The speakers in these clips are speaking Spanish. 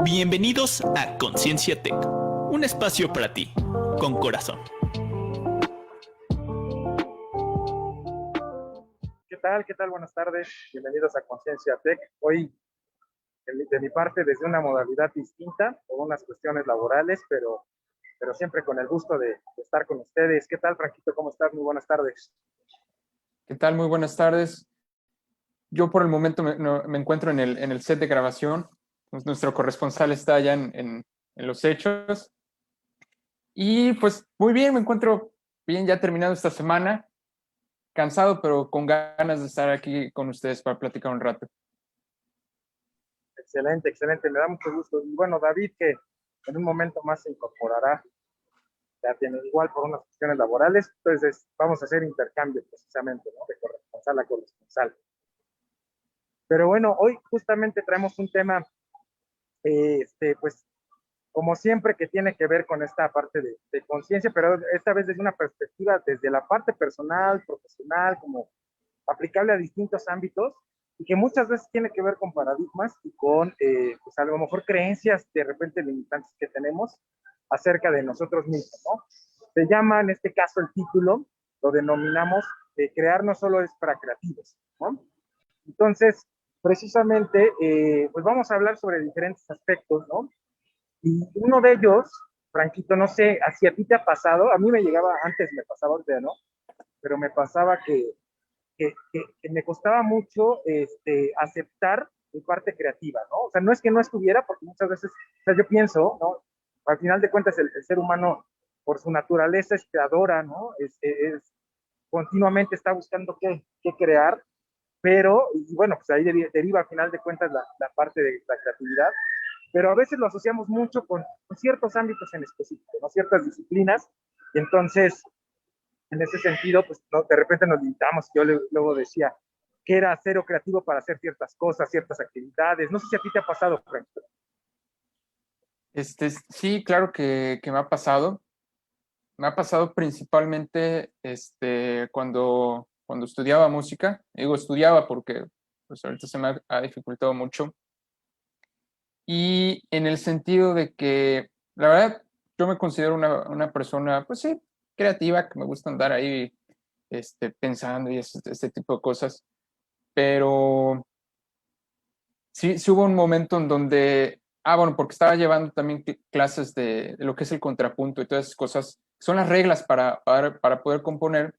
Bienvenidos a Conciencia Tech, un espacio para ti, con corazón. ¿Qué tal? ¿Qué tal? Buenas tardes. Bienvenidos a Conciencia Tech. Hoy, de mi parte, desde una modalidad distinta, por unas cuestiones laborales, pero siempre con el gusto de estar con ustedes. ¿Qué tal, Franquito? ¿Cómo estás? Muy buenas tardes. ¿Qué tal? Muy buenas tardes. Yo por el momento me encuentro en el set de grabación. Nuestro corresponsal está allá en los hechos. Y pues muy bien, me encuentro bien ya terminado esta semana. Cansado, pero con ganas de estar aquí con ustedes para platicar un rato. Excelente, excelente. Me da mucho gusto. Y bueno, David, que en un momento más se incorporará, ya tiene igual por unas cuestiones laborales, entonces vamos a hacer intercambio precisamente, ¿no? De corresponsal a corresponsal. Pero bueno, hoy justamente traemos un tema, pues, como siempre, que tiene que ver con esta parte de conciencia, pero esta vez desde una perspectiva, desde la parte personal, profesional, como aplicable a distintos ámbitos, y que muchas veces tiene que ver con paradigmas y con, pues a lo mejor creencias de repente limitantes que tenemos acerca de nosotros mismos, ¿no? Se llama, en este caso, el título, lo denominamos, crear no solo es para creativos, ¿no? Entonces, precisamente, pues vamos a hablar sobre diferentes aspectos, ¿no? Y uno de ellos, Franquito, no sé, si a ti te ha pasado, a mí me llegaba, antes me pasaba, ahorita no, pero me pasaba que me costaba mucho aceptar mi parte creativa, ¿no? O sea, no es que no estuviera, porque muchas veces, o sea, yo pienso, ¿no? Al final de cuentas, el ser humano, por su naturaleza, es creadora, ¿no? Continuamente está buscando qué crear, pero, y bueno, pues ahí deriva al final de cuentas la parte de la creatividad, pero a veces lo asociamos mucho con ciertos ámbitos en específico, ¿no? Ciertas disciplinas, y entonces, en ese sentido, pues no, de repente nos limitamos. Yo luego decía que era cero creativo para hacer ciertas cosas, ciertas actividades. No sé si a ti te ha pasado, Frank. Sí, claro que me ha pasado. Me ha pasado principalmente cuando estudiaba música. Digo, estudiaba porque pues ahorita se me ha dificultado mucho. Y en el sentido de que, la verdad, yo me considero una persona, pues sí, creativa, que me gusta andar ahí pensando y este tipo de cosas. Pero sí hubo un momento en donde, bueno, porque estaba llevando también clases de lo que es el contrapunto y todas esas cosas, son las reglas para poder componer.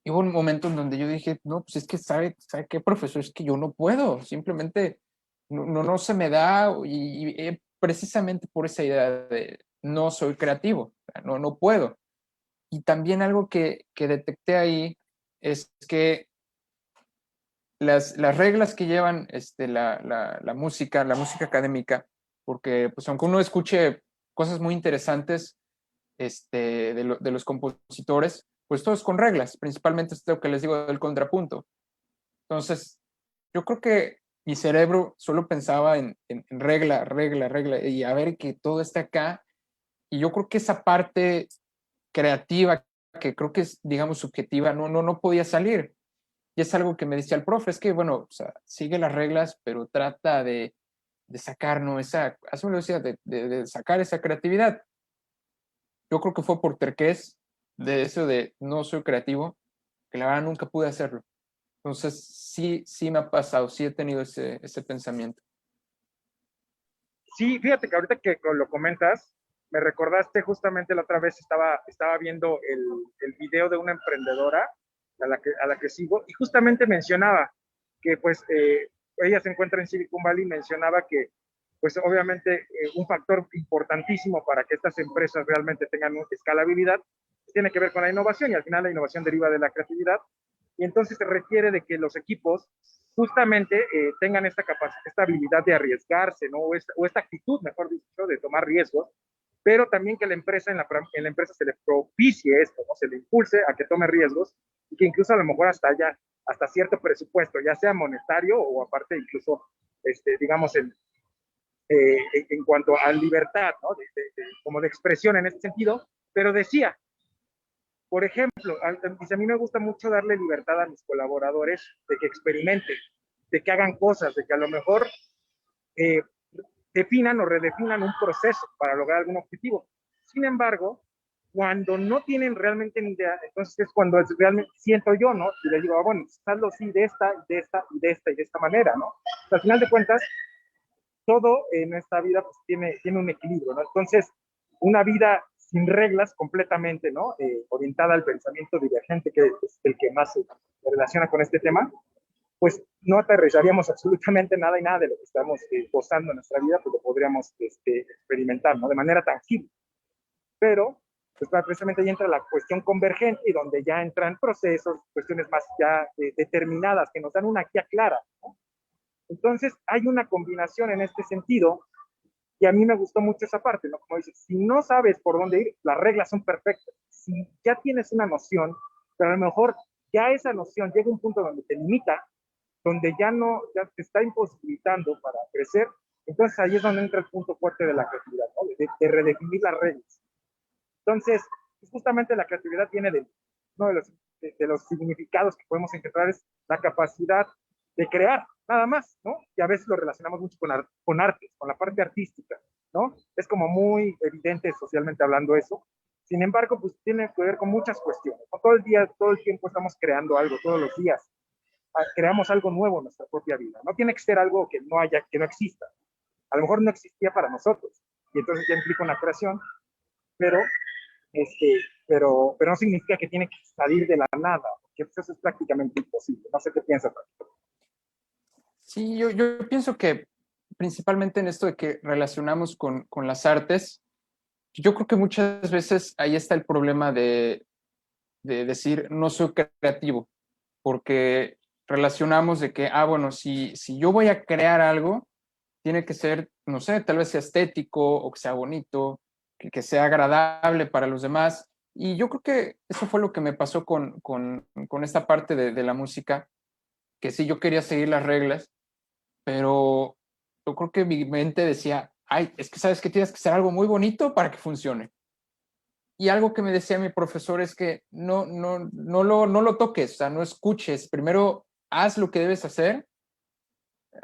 Y hubo un momento en donde yo dije, no, pues es que ¿sabe qué, profesor? Es que yo no puedo, simplemente no se me da y precisamente por esa idea de no soy creativo, o sea, no puedo. Y también algo que detecté ahí es que las reglas que llevan la música académica, porque pues aunque uno escuche cosas muy interesantes de los compositores, pues todo es con reglas, principalmente esto que les digo del contrapunto. Entonces, yo creo que mi cerebro solo pensaba en regla, regla, regla, y a ver que todo está acá, y yo creo que esa parte creativa, que creo que es, digamos, subjetiva, no podía salir. Y es algo que me decía el profe, es que, bueno, o sea, sigue las reglas, pero trata de sacar, ¿no? Hace una decía, de sacar esa creatividad. Yo creo que fue por terquez de eso de no soy creativo, que la verdad nunca pude hacerlo. Entonces, sí me ha pasado, sí he tenido ese pensamiento. Sí, fíjate que ahorita que lo comentas, me recordaste justamente la otra vez estaba viendo el video de una emprendedora a la que sigo, y justamente mencionaba que pues ella se encuentra en Silicon Valley, mencionaba que pues obviamente un factor importantísimo para que estas empresas realmente tengan escalabilidad tiene que ver con la innovación, y al final la innovación deriva de la creatividad, y entonces se requiere de que los equipos justamente tengan esta habilidad de arriesgarse, ¿no? O esta actitud, mejor dicho, de tomar riesgos, pero también que en la empresa se le propicie esto, ¿no? Se le impulse a que tome riesgos, y que incluso a lo mejor hasta cierto presupuesto, ya sea monetario o aparte incluso, digamos, en cuanto a libertad, ¿no? Como de expresión en este sentido, pero decía, por ejemplo, a mí me gusta mucho darle libertad a mis colaboradores de que experimenten, de que hagan cosas, de que a lo mejor, eh, definan o redefinan un proceso para lograr algún objetivo. Sin embargo, cuando no tienen realmente ni idea, entonces es cuando realmente siento yo, ¿no? Y les digo, bueno, hazlo así de esta, de esta, y de esta, y de esta manera, ¿no? O sea, al final de cuentas, todo en esta vida pues, tiene un equilibrio, ¿no? Entonces, una vida sin reglas completamente, ¿no? Orientada al pensamiento divergente, que es el que más se relaciona con este tema, pues no aterrizaríamos absolutamente nada y nada de lo que estamos gozando en nuestra vida, pues lo podríamos experimentar, ¿no? De manera tangible. Pero, pues precisamente ahí entra la cuestión convergente y donde ya entran procesos, cuestiones más ya determinadas, que nos dan una guía clara, ¿no? Entonces, hay una combinación en este sentido y a mí me gustó mucho esa parte, ¿no? Como dices, si no sabes por dónde ir, las reglas son perfectas. Si ya tienes una noción, pero a lo mejor ya esa noción llega a un punto donde te limita, donde ya no, ya te está imposibilitando para crecer, entonces ahí es donde entra el punto fuerte de la creatividad, ¿no? De redefinir las reglas. Entonces, pues justamente la creatividad viene de uno de los significados que podemos encontrar es la capacidad de crear, nada más, ¿no? Y a veces lo relacionamos mucho con arte, con la parte artística, ¿no? Es como muy evidente socialmente hablando eso. Sin embargo, pues tiene que ver con muchas cuestiones, ¿no? Todo el día, todo el tiempo estamos creando algo, todos los días. Creamos algo nuevo en nuestra propia vida. No tiene que ser algo que no haya, que no exista. A lo mejor no existía para nosotros y entonces ya implica una creación, pero pero no significa que tiene que salir de la nada, porque eso es prácticamente imposible. No sé qué piensas. Sí, yo pienso que principalmente en esto de que relacionamos con las artes, yo creo que muchas veces ahí está el problema de decir no soy creativo, porque relacionamos de que, bueno, si yo voy a crear algo, tiene que ser, no sé, tal vez sea estético o que sea bonito, que sea agradable para los demás. Y yo creo que eso fue lo que me pasó con esta parte de la música, que sí, yo quería seguir las reglas, pero yo creo que mi mente decía, ay, es que sabes que tienes que hacer algo muy bonito para que funcione. Y algo que me decía mi profesor es que no lo toques, o sea, no escuches, primero haz lo que debes hacer,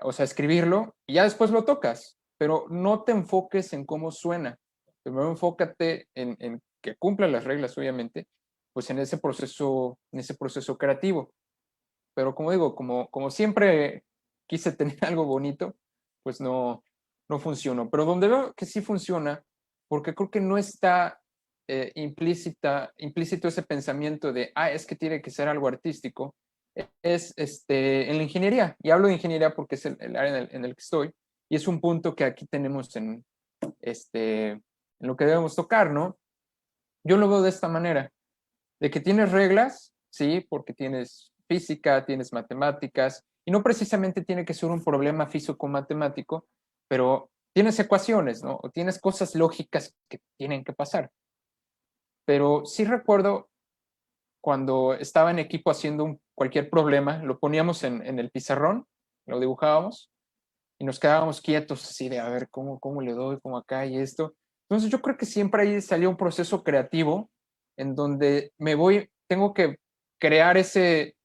o sea, escribirlo, y ya después lo tocas, pero no te enfoques en cómo suena, primero enfócate en que cumpla las reglas, obviamente, pues en ese proceso creativo. Pero como digo, como siempre quise tener algo bonito, pues no funcionó. Pero donde veo que sí funciona, porque creo que no está implícito ese pensamiento de, es que tiene que ser algo artístico, es en la ingeniería. Y hablo de ingeniería porque es el área en el que estoy, y es un punto que aquí tenemos en lo que debemos tocar, ¿no? Yo lo veo de esta manera, de que tienes reglas, sí, porque tienes física, tienes matemáticas, y no precisamente tiene que ser un problema físico-matemático, pero tienes ecuaciones, ¿no? O tienes cosas lógicas que tienen que pasar. Pero sí recuerdo cuando estaba en equipo haciendo cualquier problema, lo poníamos en el pizarrón, lo dibujábamos, y nos quedábamos quietos así de, a ver, ¿cómo le doy? ¿Cómo acá y esto? Entonces yo creo que siempre ahí salió un proceso creativo en donde tengo que crear ese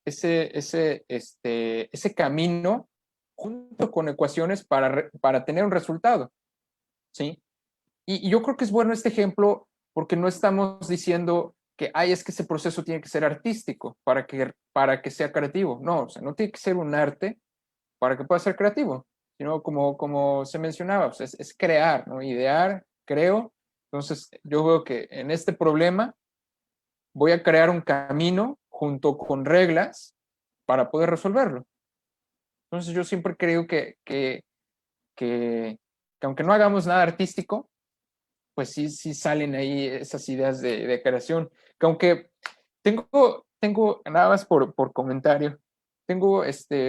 camino junto con ecuaciones para tener un resultado, ¿sí? Y yo creo que es bueno este ejemplo porque no estamos diciendo que, es que ese proceso tiene que ser artístico para que sea creativo. No, o sea, no tiene que ser un arte para que pueda ser creativo, sino como se mencionaba, pues es crear, ¿no? Idear, creo. Entonces, yo veo que en este problema voy a crear un camino junto con reglas para poder resolverlo. Entonces, yo siempre creo que aunque no hagamos nada artístico, pues sí salen ahí esas ideas de creación. Que aunque tengo nada más por comentario, tengo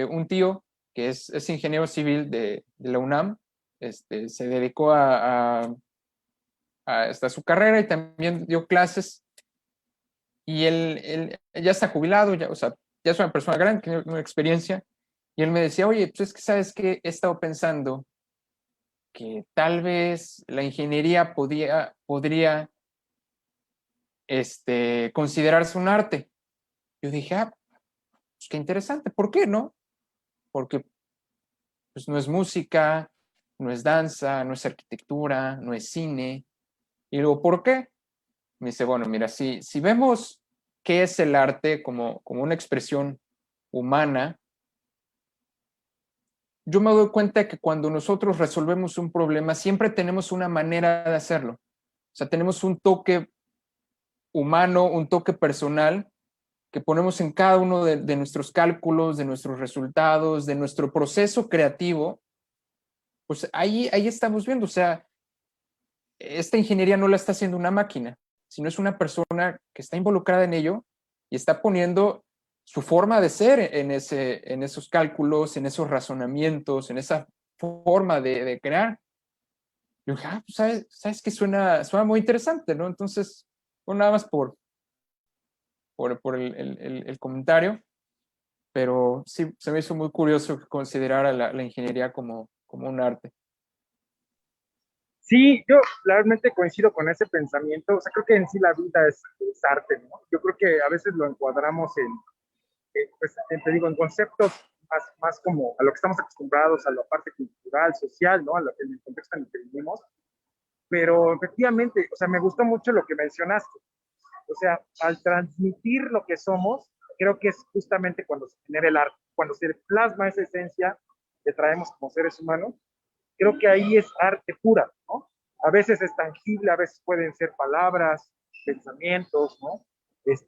un tío que es ingeniero civil de la UNAM, se dedicó hasta su carrera y también dio clases, y él ya está jubilado, ya, o sea, ya es una persona grande, tiene una experiencia, y él me decía, oye, pues es que sabes que he estado pensando que tal vez la ingeniería podría considerarse un arte. Yo dije, pues qué interesante, ¿por qué no? Porque pues no es música, no es danza, no es arquitectura, no es cine. Y luego, ¿por qué? Me dice, bueno, mira, si vemos qué es el arte como una expresión humana, yo me doy cuenta que cuando nosotros resolvemos un problema, siempre tenemos una manera de hacerlo. O sea, tenemos un toque humano, un toque personal que ponemos en cada uno de nuestros cálculos, de nuestros resultados, de nuestro proceso creativo. Pues ahí estamos viendo, o sea, esta ingeniería no la está haciendo una máquina, sino es una persona que está involucrada en ello y está poniendo su forma de ser en esos cálculos, en esos razonamientos, en esa forma de crear. Yo dije, pues sabes que suena muy interesante, ¿no? Entonces, bueno, nada más por el comentario, pero sí, se me hizo muy curioso que considerara la ingeniería como un arte. Sí, yo realmente coincido con ese pensamiento. O sea, creo que en sí la vida es arte, ¿no? Yo creo que a veces lo encuadramos pues, te digo, en conceptos más como a lo que estamos acostumbrados, a la parte cultural, social, ¿no? En el contexto en el que vivimos. Pero efectivamente, o sea, me gustó mucho lo que mencionaste. O sea, al transmitir lo que somos, creo que es justamente cuando se genera el arte, cuando se plasma esa esencia que traemos como seres humanos, creo que ahí es arte pura, ¿no? A veces es tangible, a veces pueden ser palabras, pensamientos, ¿no?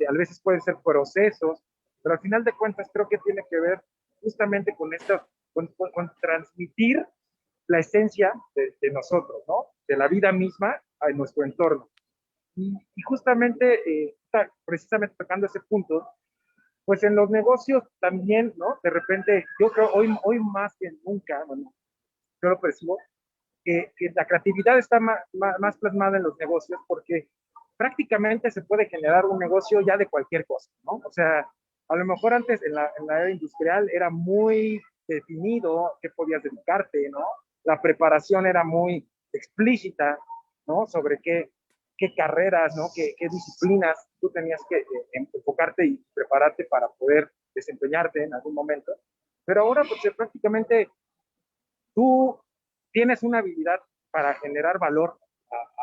A veces pueden ser procesos, pero al final de cuentas creo que tiene que ver justamente con esto, con transmitir la esencia de nosotros, ¿no? De la vida misma a nuestro entorno. Y justamente, precisamente tocando ese punto, pues en los negocios también, ¿no? De repente, yo creo hoy más que nunca, bueno, yo lo percibo, que la creatividad está más plasmada en los negocios porque prácticamente se puede generar un negocio ya de cualquier cosa, ¿no? O sea, a lo mejor antes en la era industrial era muy definido qué podías dedicarte, ¿no? La preparación era muy explícita, ¿no? Sobre qué carreras, ¿no? Qué disciplinas tú tenías que enfocarte y prepararte para poder desempeñarte en algún momento. Pero ahora, pues prácticamente tú tienes una habilidad para generar valor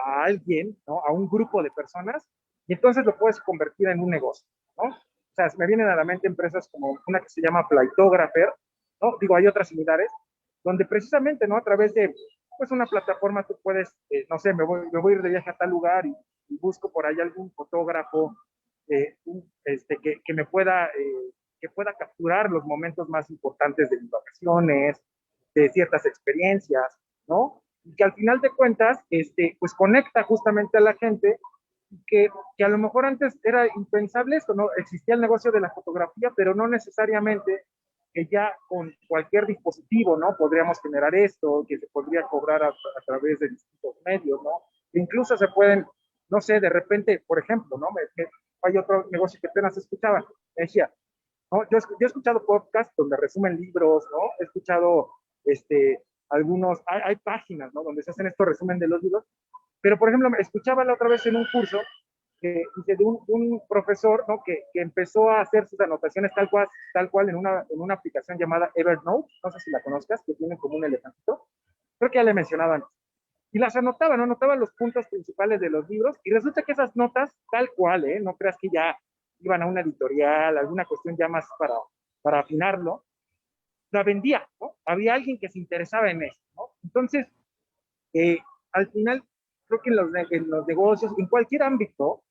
a alguien, ¿no? A un grupo de personas, y entonces lo puedes convertir en un negocio, ¿no? O sea, me vienen a la mente empresas como una que se llama Flightographer, ¿no? Digo, hay otras similares, donde precisamente, ¿no? A través de, pues, una plataforma tú puedes, no sé, me voy a ir de viaje a tal lugar y busco por ahí algún fotógrafo que pueda capturar los momentos más importantes de mis vacaciones, de ciertas experiencias, ¿no? Y que al final de cuentas, pues conecta justamente a la gente que a lo mejor antes era impensable esto, ¿no? Existía el negocio de la fotografía, pero no necesariamente que ya con cualquier dispositivo, ¿no? Podríamos generar esto, que se podría cobrar a través de distintos medios, ¿no? Incluso se pueden, no sé, de repente, por ejemplo, ¿no? Hay otro negocio que apenas escuchaba, me decía, ¿no? Yo he escuchado podcasts donde resumen libros, ¿no? He escuchado hay páginas, ¿no? Donde se hacen estos resumen de los libros, pero por ejemplo, escuchaba la otra vez en un curso de un profesor, ¿no? Que empezó a hacer sus anotaciones tal cual en una aplicación llamada Evernote, no sé si la conozcas, que tiene como un elefantito, creo que ya le mencionaban, y las anotaba, ¿no? Anotaba los puntos principales de los libros, y resulta que esas notas, tal cual, ¿eh? No creas que ya iban a una editorial, alguna cuestión ya más para afinarlo, la vendía, ¿no? Había alguien que se interesaba en eso, ¿no? Entonces, eh, al final, creo que en los negocios, en cualquier ámbito,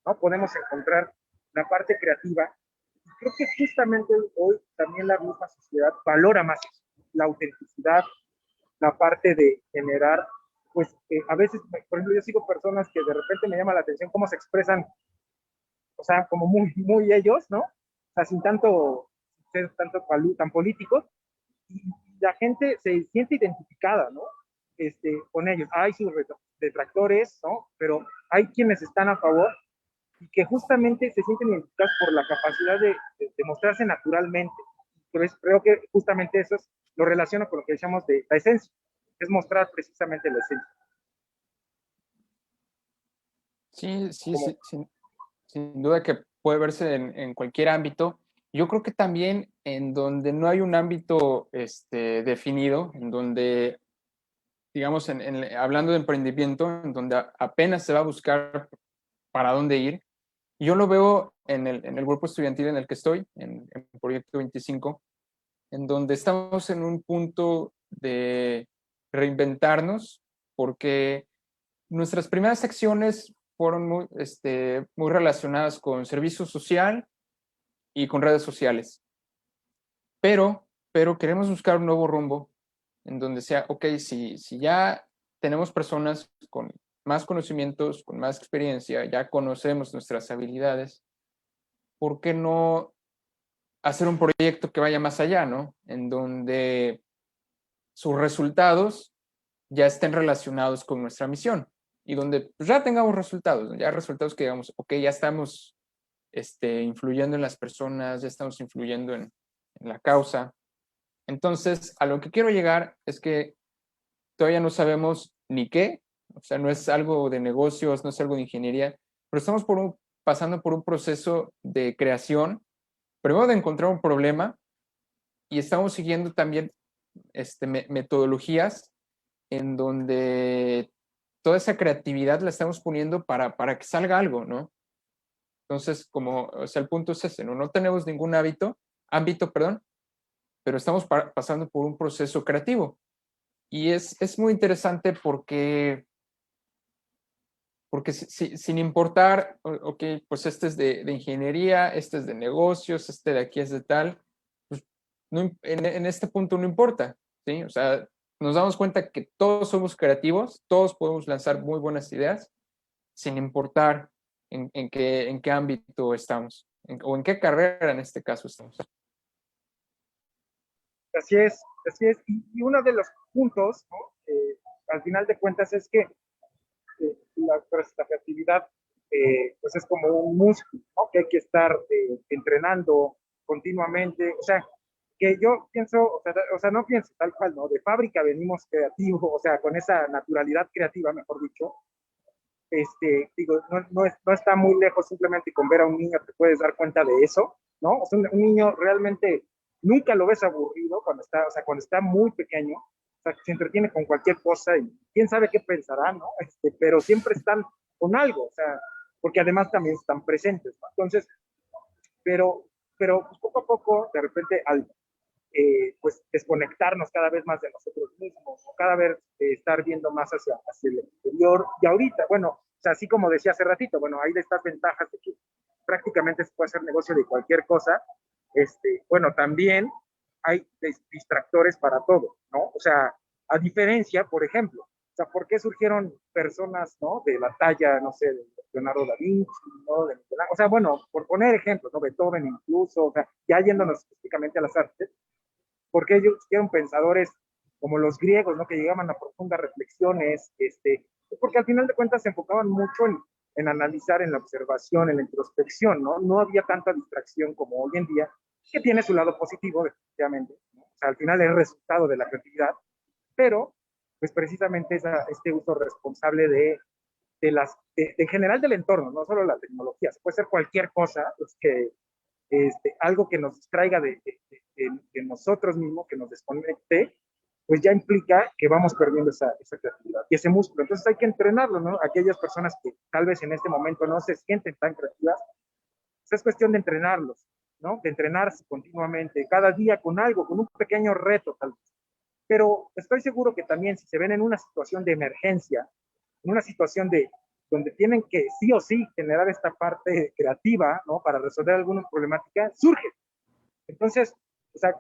¿no? Podemos encontrar la parte creativa. Creo que justamente hoy también la misma sociedad valora más eso, la autenticidad, la parte de generar, pues a veces, por ejemplo, yo sigo personas que de repente me llama la atención cómo se expresan, o sea, como muy ellos, ¿no? O sea, sin tanto ser tan políticos, y la gente se siente identificada, ¿no? Con ellos. Hay sus detractores, ¿no? Pero hay quienes están a favor y que justamente se sienten identificados por la capacidad de mostrarse naturalmente. Entonces, creo que justamente eso lo relaciono con lo que decíamos de la esencia, es mostrar precisamente la esencia. Sí, sí, Como, sí, sin duda que puede verse en cualquier ámbito. Yo creo que también en donde no hay un ámbito definido, en donde digamos, hablando de emprendimiento, en donde apenas se va a buscar para dónde ir. Yo lo veo en el grupo estudiantil en el que estoy, en Proyecto 25, en donde estamos en un punto de reinventarnos, porque nuestras primeras acciones fueron muy relacionadas con servicio social y con redes sociales. Pero queremos buscar un nuevo rumbo en donde sea, ok, si ya tenemos personas con más conocimientos, con más experiencia, ya conocemos nuestras habilidades, ¿por qué no hacer un proyecto que vaya más allá, ¿no? En donde sus resultados ya estén relacionados con nuestra misión y donde pues, ya tengamos resultados, ¿no? Ya resultados que digamos, ok, ya estamos influyendo en las personas, ya estamos influyendo en la causa. Entonces, a lo que quiero llegar es que todavía no sabemos ni qué, o sea, no es algo de negocios, no es algo de ingeniería, pero estamos pasando por un proceso de creación, primero de encontrar un problema y estamos siguiendo también metodologías en donde toda esa creatividad la estamos poniendo para que salga algo, ¿no? Entonces, o sea, el punto es ese, ¿no? No tenemos ningún ámbito, perdón, pero estamos pasando por un proceso creativo. Y es muy interesante porque sin importar, ok, pues este es de ingeniería, este es de negocios, este de aquí es de tal, pues no, en este punto no importa, ¿sí? O sea, nos damos cuenta que todos somos creativos, todos podemos lanzar muy buenas ideas, sin importar en qué ámbito estamos, o en qué carrera en este caso estamos. Así es, así es. Y uno de los puntos, ¿no? Al final de cuentas es que la creatividad pues es como un músculo, ¿no? Que hay que estar entrenando continuamente. O sea, que yo pienso, o sea, no pienso tal cual, ¿no? De fábrica venimos creativos, o sea, con esa naturalidad creativa, mejor dicho. Digo, no está muy lejos simplemente con ver a un niño te puedes dar cuenta de eso, ¿no? O sea, un niño realmente nunca lo ves aburrido o sea, cuando está muy pequeño, o sea, se entretiene con cualquier cosa y quién sabe qué pensará, ¿no? Pero siempre están con algo, o sea, porque además también están presentes, ¿no? Entonces, pero pues poco a poco, de repente, al pues desconectarnos cada vez más de nosotros mismos, o cada vez estar viendo más hacia el exterior. Y ahorita, bueno, o sea, así como decía hace ratito, bueno, hay de estas ventajas de que prácticamente se puede hacer negocio de cualquier cosa. Bueno, también hay distractores para todo, ¿no? O sea, a diferencia, por ejemplo, o sea, ¿por qué surgieron personas, ¿no? De la talla, no sé, de Leonardo da Vinci, ¿no? O sea, bueno, por poner ejemplos, ¿no? Beethoven incluso, o sea, ya yéndonos específicamente a las artes, porque ellos fueron pensadores como los griegos, ¿no? Que llegaban a profundas reflexiones, porque al final de cuentas se enfocaban mucho en analizar, en la observación, en la introspección, ¿no? No había tanta distracción como hoy en día, que tiene su lado positivo, definitivamente, ¿no? O sea, al final es resultado de la creatividad, pero, pues precisamente este uso responsable en general del entorno, no solo la tecnología, se puede ser cualquier cosa, pues que algo que nos distraiga de nosotros mismos, que nos desconecte, pues ya implica que vamos perdiendo esa creatividad y ese músculo. Entonces hay que entrenarlo, ¿no? Aquellas personas que tal vez en este momento no se sienten tan creativas, pues es cuestión de entrenarlos, ¿no? De entrenarse continuamente, cada día con algo, con un pequeño reto tal vez. Pero estoy seguro que también si se ven en una situación de emergencia, en una situación donde tienen que sí o sí generar esta parte creativa, ¿no? Para resolver alguna problemática, surge. Entonces, o sea,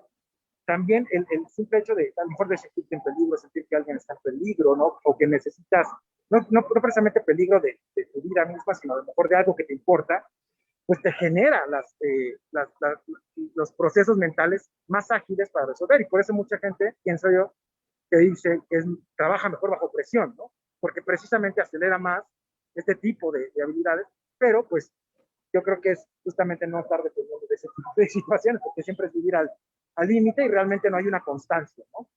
también el simple hecho de, a lo mejor de sentirte en peligro, sentir que alguien está en peligro, ¿no? O que necesitas, no precisamente peligro de tu vida misma, sino a lo mejor de algo que te importa, pues te genera los procesos mentales más ágiles para resolver. Y por eso mucha gente, pienso yo, que dice que trabaja mejor bajo presión, ¿no? Porque precisamente acelera más este tipo de habilidades, pero pues yo creo que es justamente no estar dependiendo de ese tipo de situaciones, porque siempre es vivir al límite y realmente no hay una constancia, ¿no?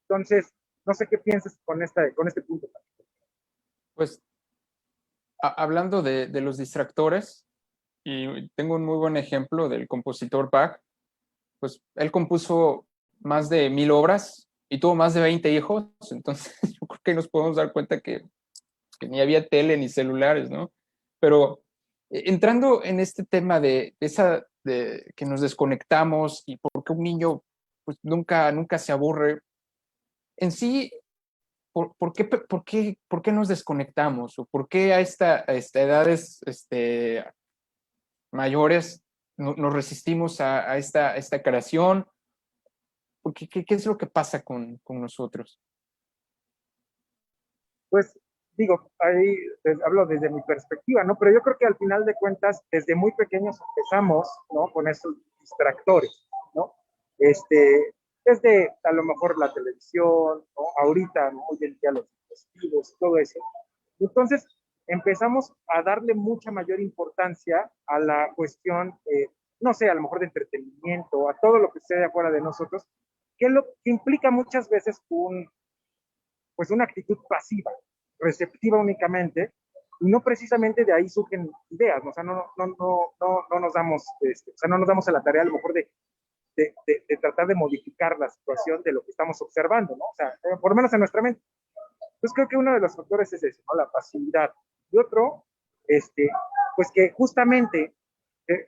Entonces, no sé qué piensas con este punto. Pues hablando de los distractores, y tengo un muy buen ejemplo del compositor Bach, pues él compuso más de 1000 obras y tuvo más de 20 hijos, entonces yo creo que nos podemos dar cuenta que ni había tele ni celulares, ¿no? Pero entrando en este tema de que nos desconectamos y por qué un niño pues nunca se aburre, en sí, por qué nos desconectamos? ¿O por qué a esta edades mayores nos resistimos a esta creación? ¿Qué es lo que pasa con nosotros? Pues digo, ahí hablo desde mi perspectiva, ¿no? Pero yo creo que al final de cuentas, desde muy pequeños empezamos, ¿no? Con esos distractores, ¿no? Desde a lo mejor la televisión, ¿no? Ahorita, ¿no? Hoy en día los dispositivos, todo eso. Entonces, empezamos a darle mucha mayor importancia a la cuestión, no sé, a lo mejor de entretenimiento, a todo lo que esté afuera de nosotros, que lo que implica muchas veces pues una actitud pasiva, receptiva únicamente, y no precisamente de ahí surgen ideas, ¿no? O sea, no nos damos, o sea, no nos damos a la tarea a lo mejor de tratar de modificar la situación de lo que estamos observando, ¿no? O sea, por lo menos en nuestra mente. Entonces creo que uno de los factores es eso, ¿no? La pasividad. Y otro, pues que justamente,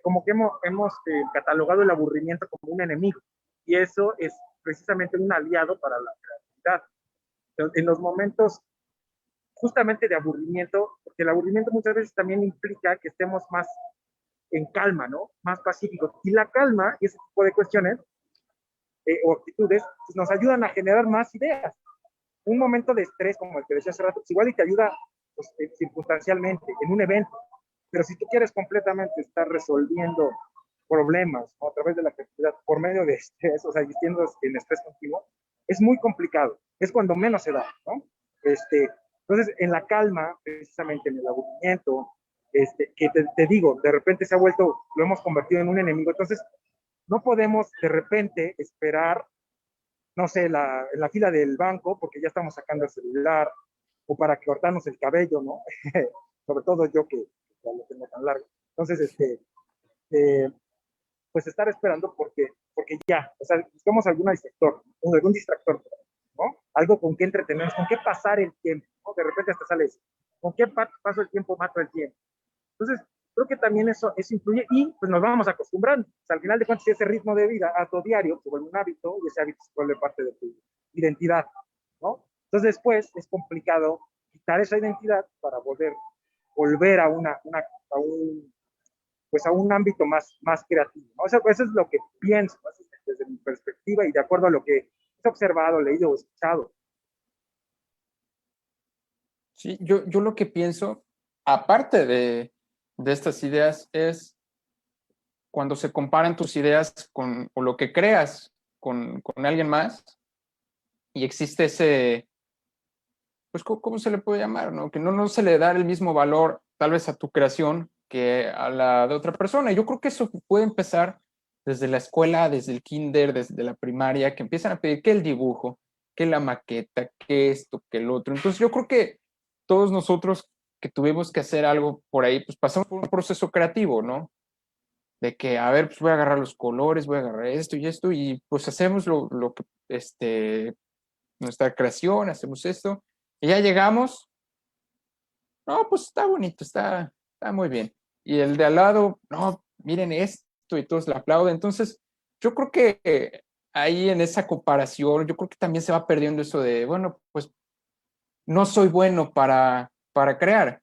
como que hemos catalogado el aburrimiento como un enemigo, y eso es precisamente un aliado para la creatividad. En los momentos justamente de aburrimiento, porque el aburrimiento muchas veces también implica que estemos más en calma, ¿no? Más pacíficos. Y la calma y ese tipo de cuestiones o actitudes pues nos ayudan a generar más ideas. Un momento de estrés, como el que decía hace rato, pues igual y te ayuda pues, circunstancialmente en un evento, pero si tú quieres completamente estar resolviendo problemas, ¿no? A través de la creatividad por medio de estrés, o sea, existiendo en estrés continuo, es muy complicado. Es cuando menos se da, ¿no? Entonces, en la calma, precisamente en el aburrimiento, que te digo, de repente se ha vuelto, lo hemos convertido en un enemigo. Entonces, no podemos de repente esperar, no sé, en la fila del banco, porque ya estamos sacando el celular, o para cortarnos el cabello, ¿no? Sobre todo yo que ya lo tengo tan largo. Entonces, eh, pues estar esperando porque ya, o sea, buscamos algún distractor, ¿no? Algo con que entretenernos, con qué pasar el tiempo, ¿no? De repente hasta sale eso, con qué paso el tiempo, mato el tiempo. Entonces, creo que también eso influye y pues nos vamos acostumbrando. O sea, al final de cuentas, ese ritmo de vida a tu diario se vuelve un hábito y ese hábito se vuelve parte de tu identidad, ¿no? Entonces después es complicado quitar esa identidad para volver pues a un ámbito más creativo, ¿no? O sea, pues eso es lo que pienso, ¿no? Desde mi perspectiva y de acuerdo a lo que he observado, leído o escuchado. Sí, yo lo que pienso, aparte de estas ideas, es cuando se comparan tus ideas o lo que creas con alguien más y existe ese, pues, ¿cómo se le puede llamar? ¿No? Que no se le da el mismo valor tal vez a tu creación que a la de otra persona. Yo creo que eso puede empezar desde la escuela, desde el kinder, desde la primaria, que empiezan a pedir que el dibujo, que la maqueta, que esto, que el otro. Entonces yo creo que todos nosotros que tuvimos que hacer algo por ahí, pues pasamos por un proceso creativo, ¿no? De que, a ver, pues voy a agarrar los colores, voy a agarrar esto, y pues hacemos lo que, nuestra creación, hacemos esto, y ya llegamos, no, pues está bonito, está muy bien. Y el de al lado, no, miren esto, y todos le aplauden. Entonces, yo creo que ahí en esa comparación, yo creo que también se va perdiendo eso de, bueno, pues no soy bueno para crear.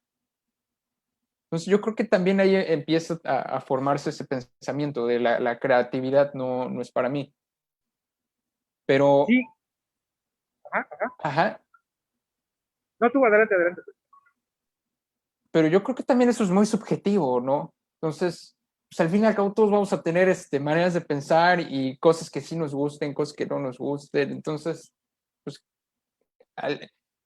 Entonces, yo creo que también ahí empieza a formarse ese pensamiento de la creatividad no es para mí. Pero, Sí, ajá. ajá, No, tú adelante, adelante. pero yo creo que también eso es muy subjetivo, ¿no? Entonces, pues al fin y al cabo todos vamos a tener maneras de pensar y cosas que sí nos gusten, cosas que no nos gusten. Entonces, pues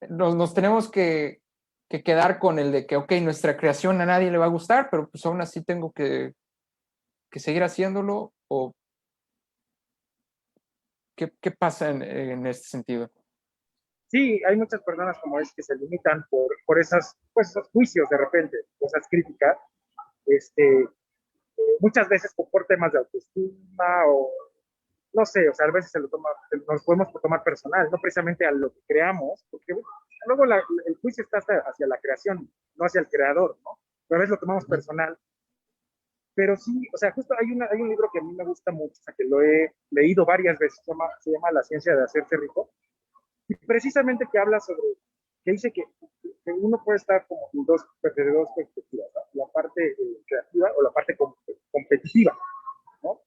nos tenemos que quedar con el de que, ok, nuestra creación a nadie le va a gustar, pero pues aún así tengo que seguir haciéndolo. ¿O qué pasa en este sentido? Sí, hay muchas personas como es que se limitan por pues, esos juicios de repente, esas críticas, muchas veces por temas de autoestima no sé, o sea, a veces nos podemos tomar personal, no precisamente a lo que creamos, porque luego el juicio está hacia la creación, no hacia el creador, ¿no? Pero a veces lo tomamos personal. Pero sí, o sea, justo hay un libro que a mí me gusta mucho, o sea, que lo he leído varias veces, se llama La ciencia de hacerse rico, y precisamente que habla sobre, que dice que uno puede estar como en desde dos perspectivas, ¿no? La parte creativa o la parte competitiva, ¿no?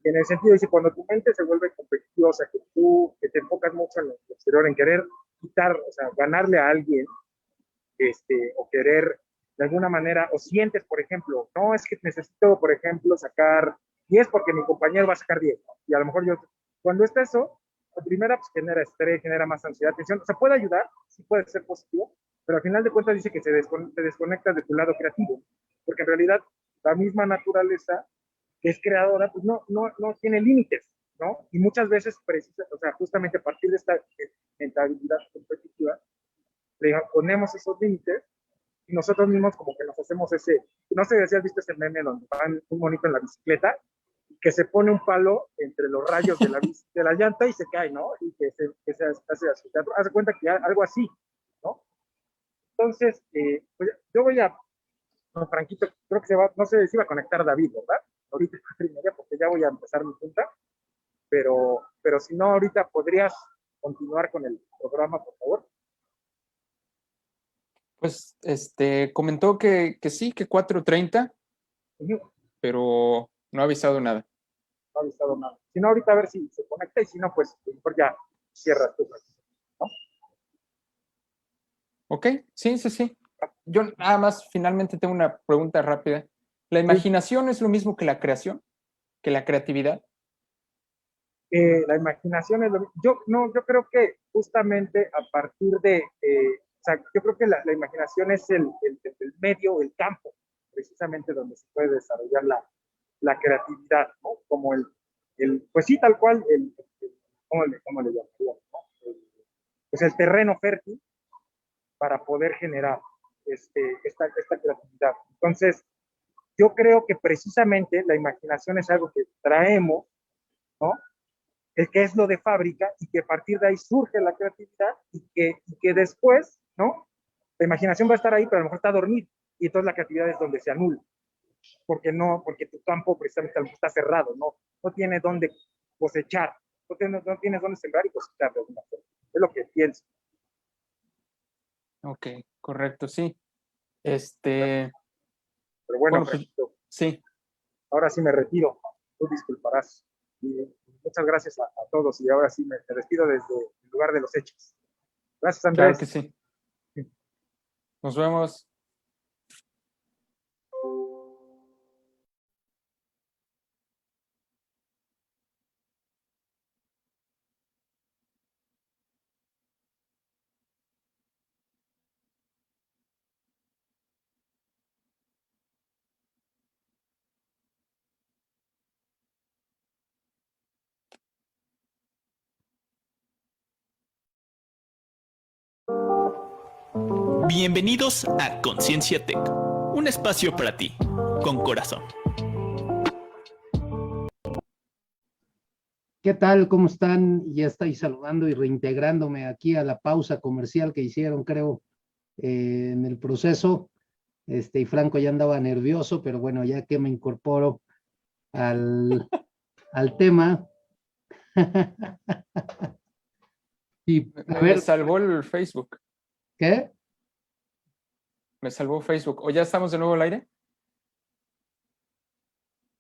En el sentido, dice, cuando tu mente se vuelve competitiva, o sea, que te enfocas mucho en el exterior, en querer quitar, o sea, ganarle a alguien, o querer de alguna manera, o sientes, por ejemplo, no, es que necesito, por ejemplo, sacar 10 porque mi compañero va a sacar 10, ¿no? Y a lo mejor yo, cuando está eso, la primera pues genera estrés, genera más ansiedad, tensión, o sea, puede ayudar, sí puede ser positivo, pero al final de cuentas dice que te desconectas de tu lado creativo, porque en realidad la misma naturaleza que es creadora, pues no tiene límites, ¿no? Y muchas veces, o sea, justamente a partir de esta mentalidad competitiva, ponemos esos límites y nosotros mismos como que nos hacemos no sé si has visto ese meme donde van un monito en la bicicleta, que se pone un palo entre los rayos de la llanta y se cae, ¿no? Y que se hace así. Haz cuenta que algo así, ¿no? Entonces, pues yo voy a, no, Franquito, creo que no sé si va a conectar David, ¿verdad? Ahorita porque ya voy a empezar mi junta, pero si no, ahorita podrías continuar con el programa, por favor. Pues comentó que sí, que 4:30, No pero no ha avisado nada. ha avisado nada. Si no, ahorita a ver si se conecta y si no, pues mejor ya cierras tú, ¿no? Ok, sí, sí, sí. Yo nada más finalmente tengo una pregunta rápida. ¿La Sí. imaginación es lo mismo que la creación, que la creatividad? La imaginación es lo mismo. Yo creo que justamente a partir o sea, yo creo que la imaginación es el medio, el campo, precisamente donde se puede desarrollar la creatividad, ¿no? Como pues sí, tal cual, ¿cómo le llamaría, ¿no? Pues el terreno fértil para poder generar esta creatividad. Entonces, yo creo que precisamente la imaginación es algo que traemos, ¿no? El que es lo de fábrica y que a partir de ahí surge la creatividad y que después, ¿no? La imaginación va a estar ahí, pero a lo mejor está dormida y entonces la creatividad es donde se anula, porque tu campo precisamente está cerrado, no tiene dónde cosechar, no tienes dónde sembrar y cosechar de alguna forma. Es lo que pienso. Ok, correcto, sí. Pero bueno, Bueno, pues Francisco, sí, ahora sí me retiro. Tú disculparás. Y muchas gracias a todos y ahora sí me despido desde el lugar de los hechos. Gracias, claro que Andrés. sí. Nos vemos. Bienvenidos a Conciencia Tech, un espacio para ti, con corazón. ¿Qué tal? ¿Cómo están? Ya estoy saludando y reintegrándome aquí a la pausa comercial que hicieron, creo, en el proceso. Y Franco ya andaba nervioso, pero bueno, ya que me incorporo al tema. Y a Me ver, salvó el Facebook. ¿qué? Me salvó Facebook. ¿O ya estamos de nuevo al aire?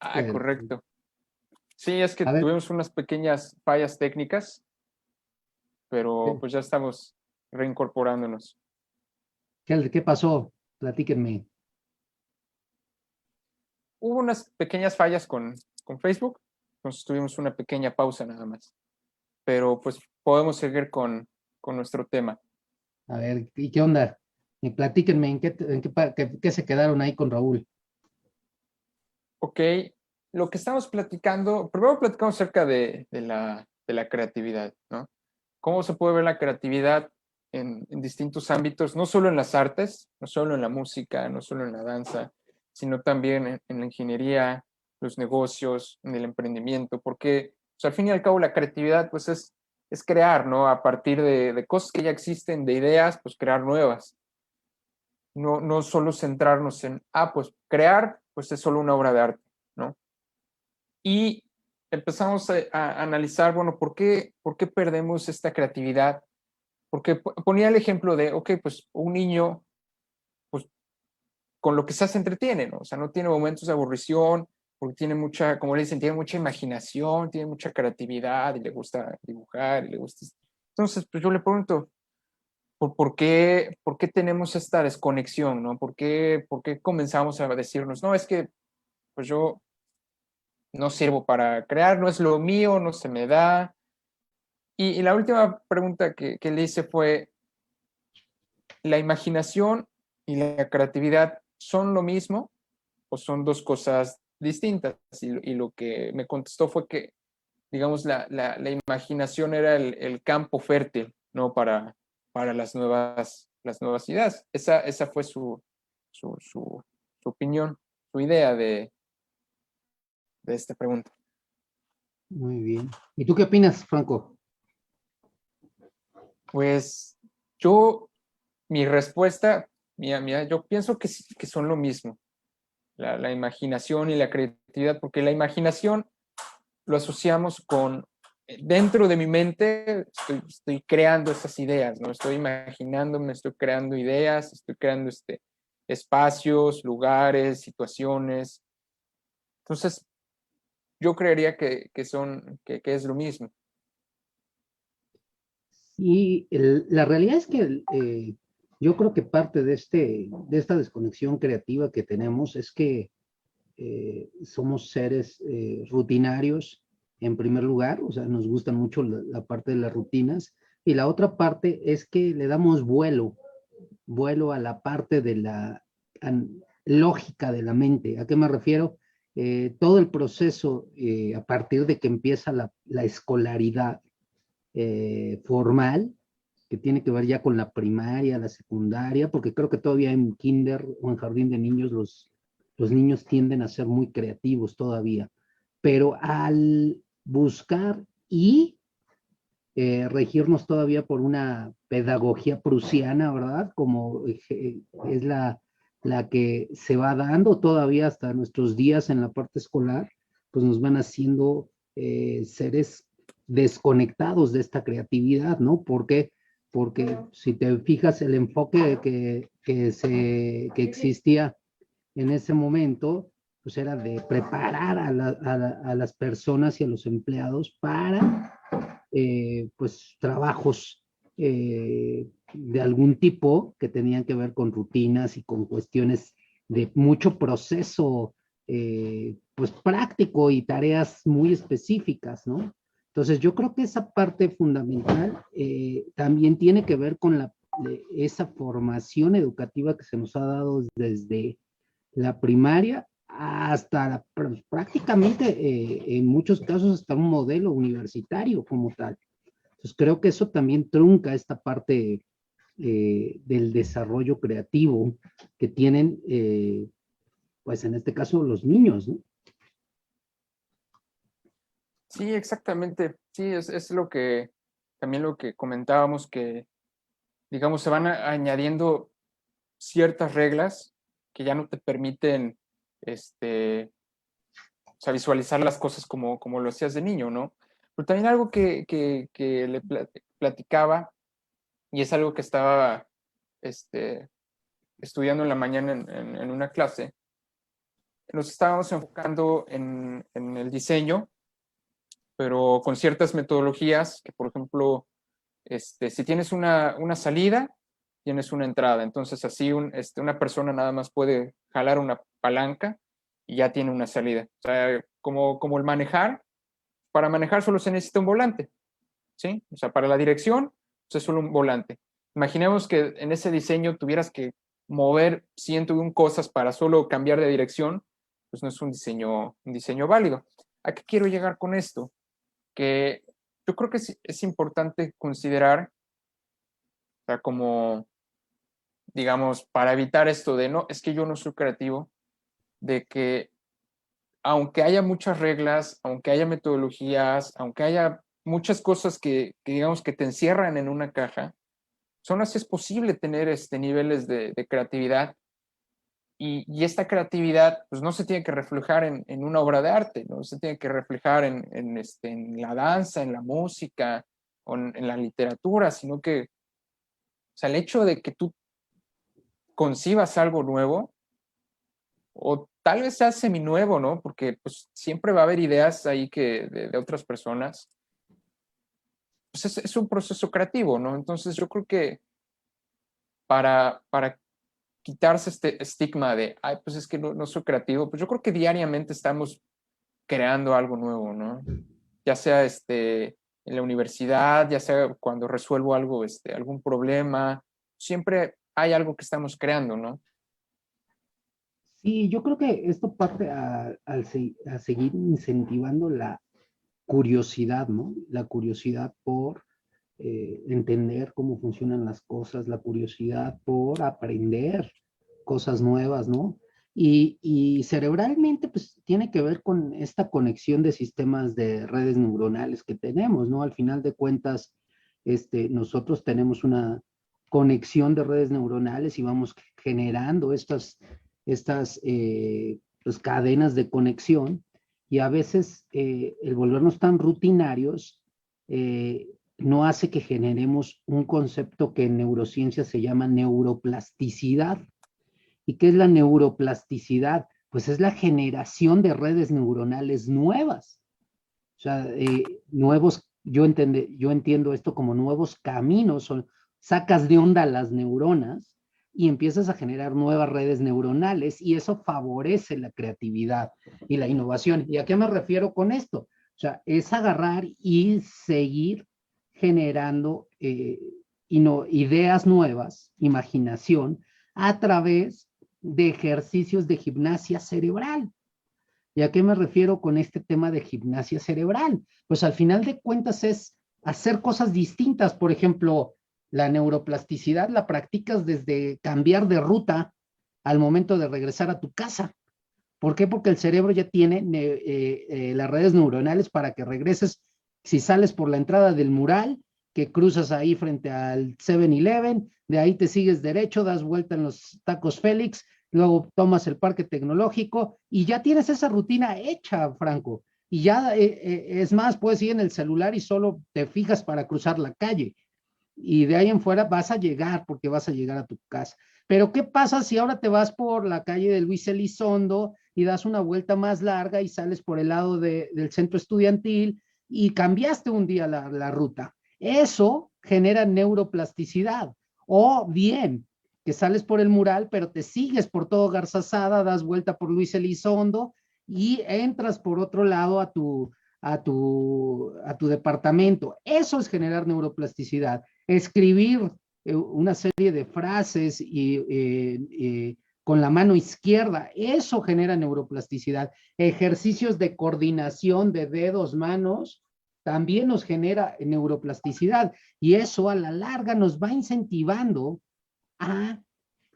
Ah, Pero, correcto. Sí, es que a ver, tuvimos unas pequeñas fallas técnicas, pero pues ya estamos reincorporándonos. ¿qué pasó? Platíquenme. Hubo unas pequeñas fallas con Facebook, entonces tuvimos una pequeña pausa nada más, pero pues podemos seguir con nuestro tema. A ver, ¿y qué onda? Y platíquenme, ¿en qué se quedaron ahí con Raúl? Ok, lo que estamos platicando, primero platicamos acerca de la creatividad, ¿no? Cómo se puede ver la creatividad en distintos ámbitos, no solo en las artes, no solo en la música, no solo en la danza, sino también en la ingeniería, los negocios, en el emprendimiento, porque sea, al fin y al cabo la creatividad pues es crear, ¿no? A partir de cosas que ya existen, de ideas, pues crear nuevas. No solo centrarnos en, pues crear, pues es solo una obra de arte, ¿no? Y empezamos a analizar, bueno, ¿por qué perdemos esta creatividad? Porque ponía el ejemplo de, ok, pues un niño, pues con lo que sea se entretiene, ¿no? O sea, no tiene momentos de aburrición, porque tiene mucha, como le dicen, tiene mucha imaginación, tiene mucha creatividad y le gusta dibujar y le gusta... Entonces, pues yo le pregunto, ¿por qué tenemos esta desconexión, ¿no? ¿Por qué comenzamos a decirnos, no, es que pues yo no sirvo para crear, no es lo mío, no se me da? Y la última pregunta que le hice fue, ¿la imaginación y la creatividad son lo mismo o son dos cosas distintas? Y lo que me contestó fue que, digamos, la imaginación era el campo fértil, ¿no? Para las nuevas ideas. Esa fue su opinión, su idea de esta pregunta. Muy bien. ¿Y tú qué opinas, Franco? Pues mi respuesta, mía, yo pienso que son lo mismo, la imaginación y la creatividad, porque la imaginación lo asociamos con, dentro de mi mente estoy creando esas ideas, ¿no? Estoy imaginándome, estoy creando ideas, estoy creando espacios, lugares, situaciones. Entonces, yo creería que es lo mismo. Y la realidad es que yo creo que parte de esta desconexión creativa que tenemos es que somos seres rutinarios en primer lugar, o sea, nos gustan mucho la parte de las rutinas, y la otra parte es que le damos vuelo a la parte de la lógica de la mente. ¿A qué me refiero? Todo el proceso a partir de que empieza la escolaridad formal, que tiene que ver ya con la primaria, la secundaria, porque creo que todavía en kinder o en jardín de niños los niños tienden a ser muy creativos todavía, pero al buscar y regirnos todavía por una pedagogía prusiana, ¿verdad? Como es la que se va dando todavía hasta nuestros días en la parte escolar, pues nos van haciendo seres desconectados de esta creatividad, ¿no? Porque si te fijas el enfoque que existía en ese momento, pues era de preparar a las personas y a los empleados para pues trabajos de algún tipo que tenían que ver con rutinas y con cuestiones de mucho proceso pues práctico y tareas muy específicas, ¿no? Entonces yo creo que esa parte fundamental también tiene que ver con esa formación educativa que se nos ha dado desde la primaria hasta prácticamente en muchos casos hasta un modelo universitario como tal. Entonces creo que eso también trunca esta parte del desarrollo creativo que tienen, pues en este caso, los niños, ¿no? Sí, exactamente. Sí, es también lo que comentábamos, que, digamos, se van añadiendo ciertas reglas que ya no te permiten, o sea, visualizar las cosas como lo hacías de niño, ¿no? Pero también algo que le platicaba, y es algo que estaba estudiando en la mañana en una clase, nos estábamos enfocando en el diseño, pero con ciertas metodologías que, por ejemplo, si tienes una salida, tienes una entrada. Entonces, así una persona nada más puede jalar una palanca y ya tiene una salida. O sea, como el manejar, para manejar solo se necesita un volante, ¿sí? O sea, para la dirección, pues es solo un volante. Imaginemos que en ese diseño tuvieras que mover 101 cosas para solo cambiar de dirección, pues no es un diseño válido. ¿A qué quiero llegar con esto? Que yo creo que es importante considerar, o sea, como, digamos, para evitar esto de no, es que yo no soy creativo, de que aunque haya muchas reglas, aunque haya metodologías, aunque haya muchas cosas que digamos que te encierran en una caja, son así es posible tener niveles de creatividad. Y esta creatividad pues no se tiene que reflejar en una obra de arte, no se tiene que reflejar en la danza, en la música o en la literatura, sino que, o sea, el hecho de que tú concibas algo nuevo, o tal vez sea seminuevo, ¿no? Porque pues siempre va a haber ideas ahí de otras personas. Pues es un proceso creativo, ¿no? Entonces yo creo que para quitarse este estigma de, ay, pues es que no soy creativo, pues yo creo que diariamente estamos creando algo nuevo, ¿no? Ya sea en la universidad, ya sea cuando resuelvo algo, algún problema, siempre hay algo que estamos creando, ¿no? Sí, yo creo que esto parte a seguir incentivando la curiosidad, ¿no? La curiosidad por entender cómo funcionan las cosas, la curiosidad por aprender cosas nuevas, ¿no? Y cerebralmente, pues tiene que ver con esta conexión de sistemas de redes neuronales que tenemos, ¿no? Al final de cuentas, nosotros tenemos una conexión de redes neuronales y vamos generando estas pues, cadenas de conexión y a veces el volvernos tan rutinarios no hace que generemos un concepto que en neurociencia se llama neuroplasticidad. ¿Y qué es la neuroplasticidad? Pues es la generación de redes neuronales nuevas. O sea, yo entiendo esto como nuevos caminos, sacas de onda las neuronas y empiezas a generar nuevas redes neuronales y eso favorece la creatividad y la innovación. ¿Y a qué me refiero con esto? O sea, es agarrar y seguir generando ideas nuevas, imaginación, a través de ejercicios de gimnasia cerebral. ¿Y a qué me refiero con este tema de gimnasia cerebral? Pues al final de cuentas es hacer cosas distintas. Por ejemplo, la neuroplasticidad la practicas desde cambiar de ruta al momento de regresar a tu casa. ¿Por qué? Porque el cerebro ya tiene las redes neuronales para que regreses, si sales por la entrada del mural, que cruzas ahí frente al 7-Eleven, de ahí te sigues derecho, das vuelta en los tacos Félix, luego tomas el parque tecnológico y ya tienes esa rutina hecha, Franco. Y ya es más, puedes ir en el celular y solo te fijas para cruzar la calle. Y de ahí en fuera vas a llegar porque vas a llegar a tu casa. Pero ¿qué pasa si ahora te vas por la calle de Luis Elizondo y das una vuelta más larga y sales por el lado del centro estudiantil y cambiaste un día la ruta? Eso genera neuroplasticidad. O bien, que sales por el mural, pero te sigues por todo Garzazada, das vuelta por Luis Elizondo y entras por otro lado a tu departamento. Eso es generar neuroplasticidad. Escribir una serie de frases con la mano izquierda, eso genera neuroplasticidad. Ejercicios de coordinación de dedos, manos, también nos genera neuroplasticidad y eso a la larga nos va incentivando a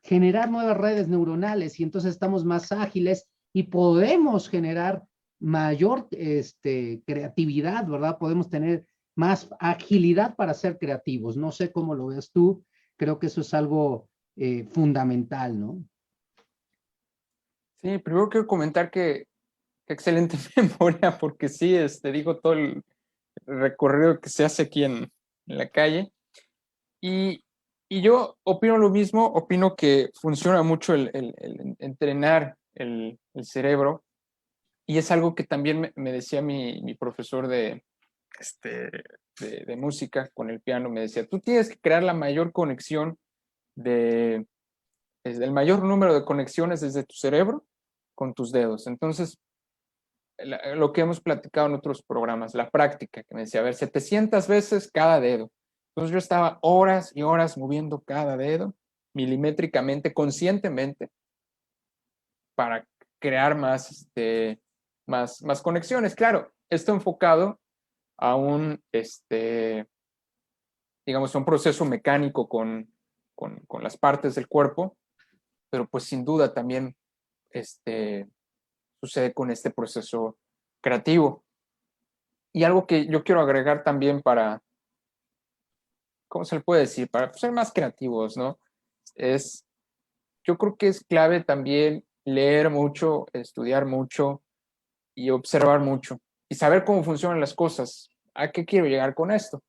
generar nuevas redes neuronales y entonces estamos más ágiles y podemos generar mayor creatividad, ¿verdad? Podemos tener más agilidad para ser creativos. No sé cómo lo ves tú, creo que eso es algo fundamental, ¿no? Sí, primero quiero comentar que excelente memoria, porque sí, digo todo el recorrido que se hace aquí en la calle. Y, y yo opino lo mismo, opino que funciona mucho el entrenar el cerebro. Y es algo que también me decía mi profesor de música con el piano. Me decía, tú tienes que crear la mayor conexión el mayor número de conexiones desde tu cerebro con tus dedos. Entonces, lo que hemos platicado en otros programas, la práctica, que me decía, a ver, 700 veces cada dedo. Entonces yo estaba horas y horas moviendo cada dedo, milimétricamente, conscientemente, para crear más conexiones. Claro, esto enfocado a digamos, a un proceso mecánico con las partes del cuerpo, pero pues sin duda también sucede con este proceso creativo. Y algo que yo quiero agregar también para, ¿cómo se le puede decir? Para ser más creativos, ¿no? Yo creo que es clave también leer mucho, estudiar mucho y observar mucho y saber cómo funcionan las cosas. ¿A qué quiero llegar con esto?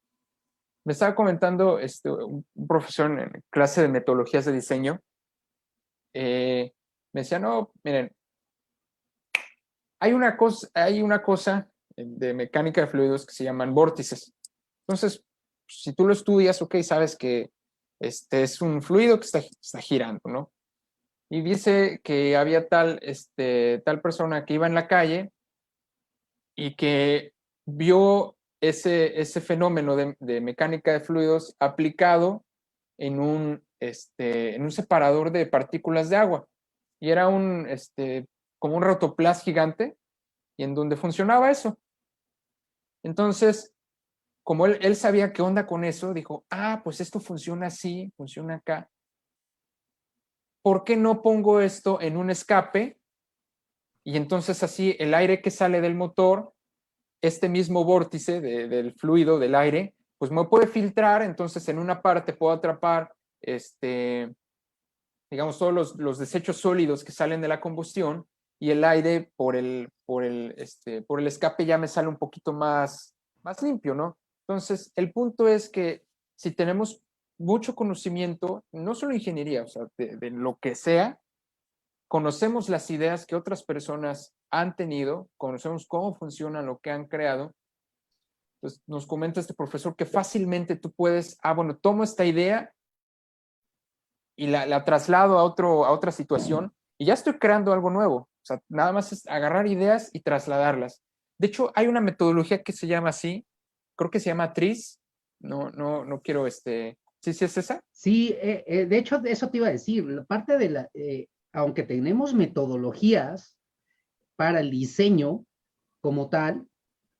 Me estaba comentando un profesor en clase de metodologías de diseño. Me decía, no, miren, hay una cosa de mecánica de fluidos que se llaman vórtices. Entonces, si tú lo estudias, ok, sabes que este es un fluido que está girando, ¿no? Y dice que había tal persona que iba en la calle y que vio ese fenómeno de mecánica de fluidos aplicado en un separador de partículas de agua. Y era como un rotoplas gigante y en donde funcionaba eso. Entonces, como él sabía qué onda con eso, dijo, pues esto funciona así, funciona acá. ¿Por qué no pongo esto en un escape? Y entonces así el aire que sale del motor, este mismo vórtice del fluido, del aire, pues me puede filtrar, entonces en una parte puedo atrapar, digamos, todos los desechos sólidos que salen de la combustión y el aire por el escape ya me sale un poquito más limpio, ¿no? Entonces, el punto es que si tenemos mucho conocimiento, no solo ingeniería, o sea, de lo que sea, conocemos las ideas que otras personas han tenido, conocemos cómo funcionan lo que han creado. Entonces, nos comenta este profesor que fácilmente tú puedes, bueno, tomo esta idea y la traslado a otra situación y ya estoy creando algo nuevo. O sea, nada más es agarrar ideas y trasladarlas. De hecho, hay una metodología que se llama así, creo que se llama TRIZ. No quiero, ¿sí es esa? Sí, de hecho, eso te iba a decir. La parte de aunque tenemos metodologías para el diseño como tal,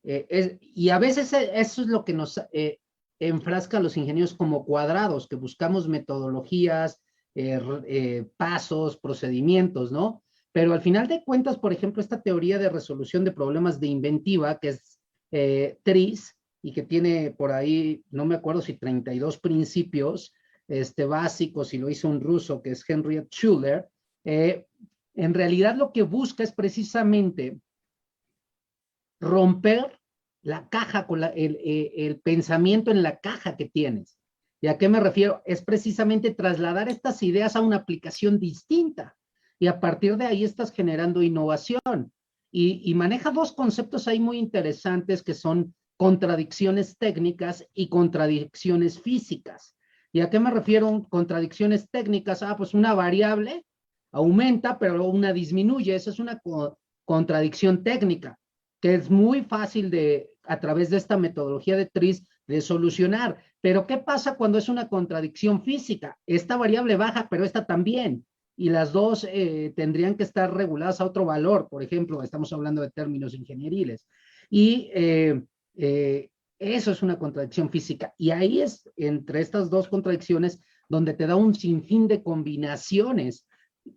y a veces eso es lo que nos enfrasca a los ingenieros como cuadrados, que buscamos metodologías, pasos, procedimientos, ¿no? Pero al final de cuentas, por ejemplo, esta teoría de resolución de problemas de inventiva, que es TRIZ, y que tiene por ahí, no me acuerdo si 32 principios básicos, y lo hizo un ruso que es Henriette Schuller, en realidad lo que busca es precisamente romper la caja con el pensamiento en la caja que tienes. ¿Y a qué me refiero? Es precisamente trasladar estas ideas a una aplicación distinta. Y a partir de ahí estás generando innovación. Y maneja dos conceptos ahí muy interesantes que son contradicciones técnicas y contradicciones físicas. ¿Y a qué me refiero contradicciones técnicas? Pues una variable aumenta, pero una disminuye. Esa es una contradicción técnica que es muy fácil a través de esta metodología de TRIZ, de solucionar. Pero ¿qué pasa cuando es una contradicción física? Esta variable baja, pero esta también. Y las dos tendrían que estar reguladas a otro valor. Por ejemplo, estamos hablando de términos ingenieriles. Y eso es una contradicción física. Y ahí es, entre estas dos contradicciones, donde te da un sinfín de combinaciones.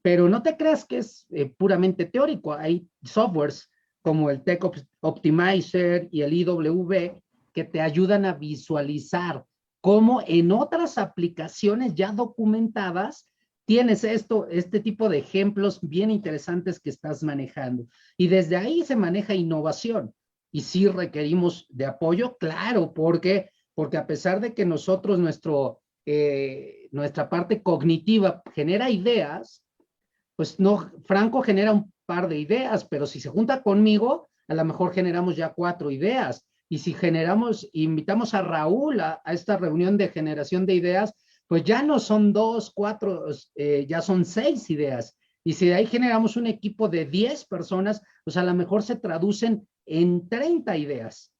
Pero no te creas que es puramente teórico. Hay softwares como el Tech Optimizer y el IW, que te ayudan a visualizar cómo en otras aplicaciones ya documentadas tienes este tipo de ejemplos bien interesantes que estás manejando. Y desde ahí se maneja innovación. Y sí requerimos de apoyo, claro, porque a pesar de que nosotros, nuestra parte cognitiva genera ideas, pues no, Franco genera un par de ideas, pero si se junta conmigo, a lo mejor generamos ya 4 ideas. Y si invitamos a Raúl a esta reunión de generación de ideas, pues ya no son 2, 4, ya son 6 ideas. Y si de ahí generamos un equipo de 10 personas, pues a lo mejor se traducen en 30 ideas.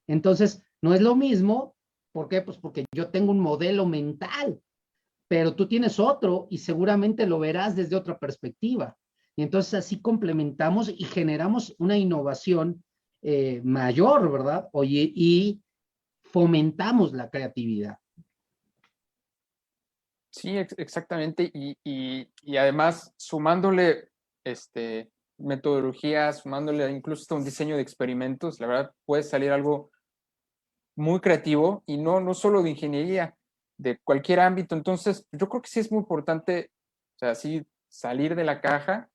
Entonces, no es lo mismo. ¿Por qué? Pues porque yo tengo un modelo mental, pero tú tienes otro y seguramente lo verás desde otra perspectiva. Y entonces así complementamos y generamos una innovación mayor, ¿verdad? Oye, y fomentamos la creatividad. Sí, exactamente. Y además, sumándole metodologías, sumándole incluso hasta un diseño de experimentos, la verdad puede salir algo muy creativo y no solo de ingeniería, de cualquier ámbito. Entonces, yo creo que sí es muy importante, o sea, sí salir de la caja,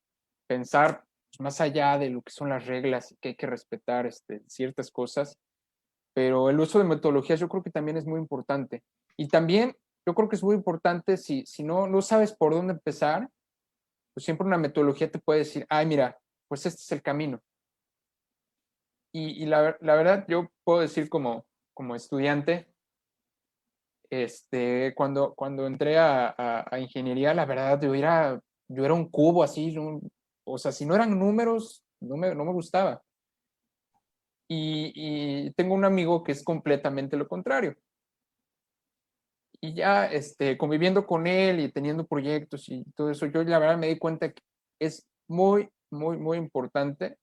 pensar pues, más allá de lo que son las reglas y que hay que respetar ciertas cosas, pero el uso de metodologías yo creo que también es muy importante. Y también yo creo que es muy importante si no sabes por dónde empezar, pues siempre una metodología te puede decir, ay, mira, pues este es el camino. Y la verdad, yo puedo decir como estudiante, cuando entré a ingeniería, la verdad, yo era un cubo así, o sea, si no eran números, no me gustaba. Y tengo un amigo que es completamente lo contrario. Y ya conviviendo con él y teniendo proyectos y todo eso, yo la verdad me di cuenta que es muy, muy, muy importante.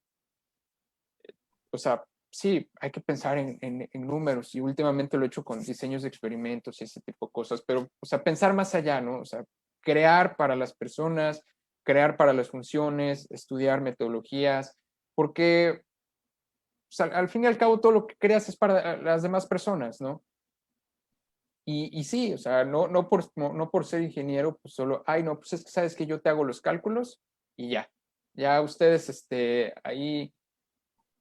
O sea, sí, hay que pensar en números y últimamente lo he hecho con diseños de experimentos y ese tipo de cosas, pero, o sea, pensar más allá, ¿no? O sea, crear para las personas, crear para las funciones, estudiar metodologías, porque o sea, al fin y al cabo todo lo que creas es para las demás personas, ¿no? Y sí, o sea, no por ser ingeniero, pues solo, ay, no, pues es que sabes que yo te hago los cálculos y ya. Ya ustedes ahí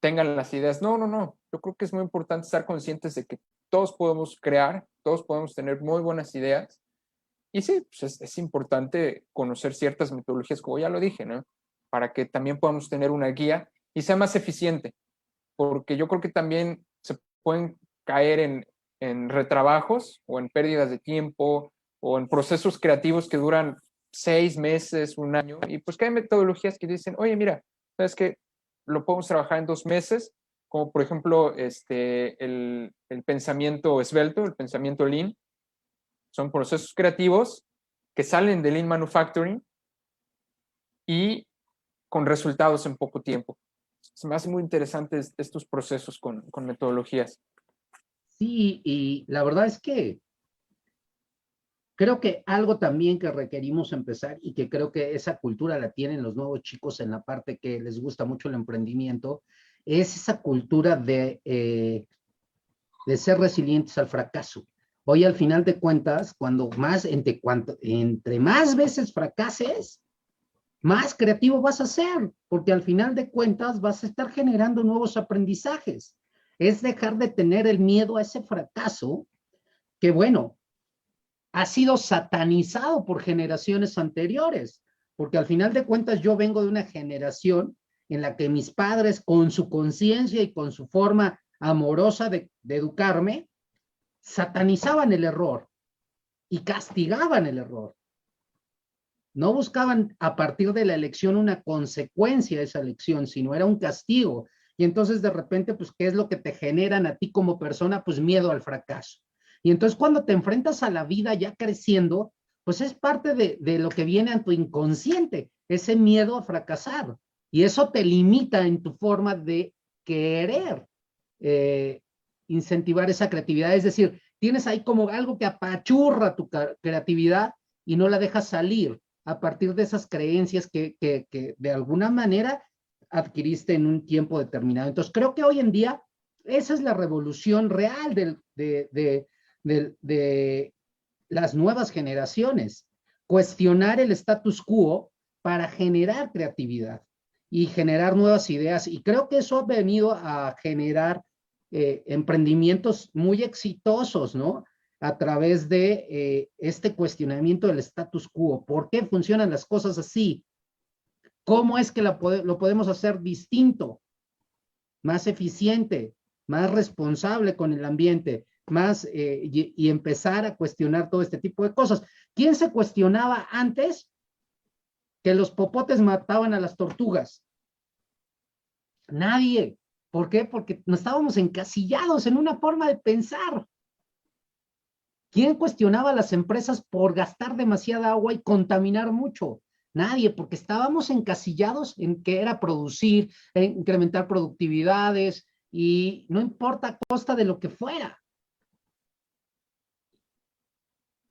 tengan las ideas. No. Yo creo que es muy importante estar conscientes de que todos podemos crear, todos podemos tener muy buenas ideas. Y sí, pues es importante conocer ciertas metodologías, como ya lo dije, ¿no? Para que también podamos tener una guía y sea más eficiente. Porque yo creo que también se pueden caer en retrabajos o en pérdidas de tiempo o en procesos creativos que duran 6 meses, un año, y pues que hay metodologías que dicen, oye, mira, ¿sabes qué? Lo podemos trabajar en 2 meses, como por ejemplo el pensamiento esbelto, el pensamiento Lean. Son procesos creativos que salen de Lean Manufacturing y con resultados en poco tiempo. Se me hace muy interesantes estos procesos con metodologías. Sí, y la verdad es que creo que algo también que requerimos empezar y que creo que esa cultura la tienen los nuevos chicos en la parte que les gusta mucho el emprendimiento, es esa cultura de ser resilientes al fracaso. Hoy al final de cuentas, entre más veces fracases, más creativo vas a ser, porque al final de cuentas vas a estar generando nuevos aprendizajes. Es dejar de tener el miedo a ese fracaso que, bueno, ha sido satanizado por generaciones anteriores, porque al final de cuentas yo vengo de una generación en la que mis padres, con su conciencia y con su forma amorosa de educarme, satanizaban el error y castigaban el error. No buscaban a partir de la elección una consecuencia de esa elección, sino era un castigo. Y entonces de repente, pues, ¿qué es lo que te generan a ti como persona? Pues miedo al fracaso. Y entonces cuando te enfrentas a la vida ya creciendo, pues es parte de lo que viene a tu inconsciente, ese miedo a fracasar. Y eso te limita en tu forma de querer incentivar esa creatividad. Es decir, tienes ahí como algo que apachurra tu creatividad y no la dejas salir a partir de esas creencias que de alguna manera adquiriste en un tiempo determinado. Entonces, creo que hoy en día esa es la revolución real de las nuevas generaciones. Cuestionar el status quo para generar creatividad y generar nuevas ideas. Y creo que eso ha venido a generar emprendimientos muy exitosos, ¿no? A través de este cuestionamiento del status quo. ¿Por qué funcionan las cosas así? ¿Cómo es que lo podemos hacer distinto, más eficiente, más responsable con el ambiente, más y empezar a cuestionar todo este tipo de cosas? ¿Quién se cuestionaba antes que los popotes mataban a las tortugas? Nadie. ¿Por qué? Porque no estábamos encasillados en una forma de pensar. ¿Quién cuestionaba a las empresas por gastar demasiada agua y contaminar mucho? Nadie, porque estábamos encasillados en que era producir, en incrementar productividades y no importa a costa de lo que fuera.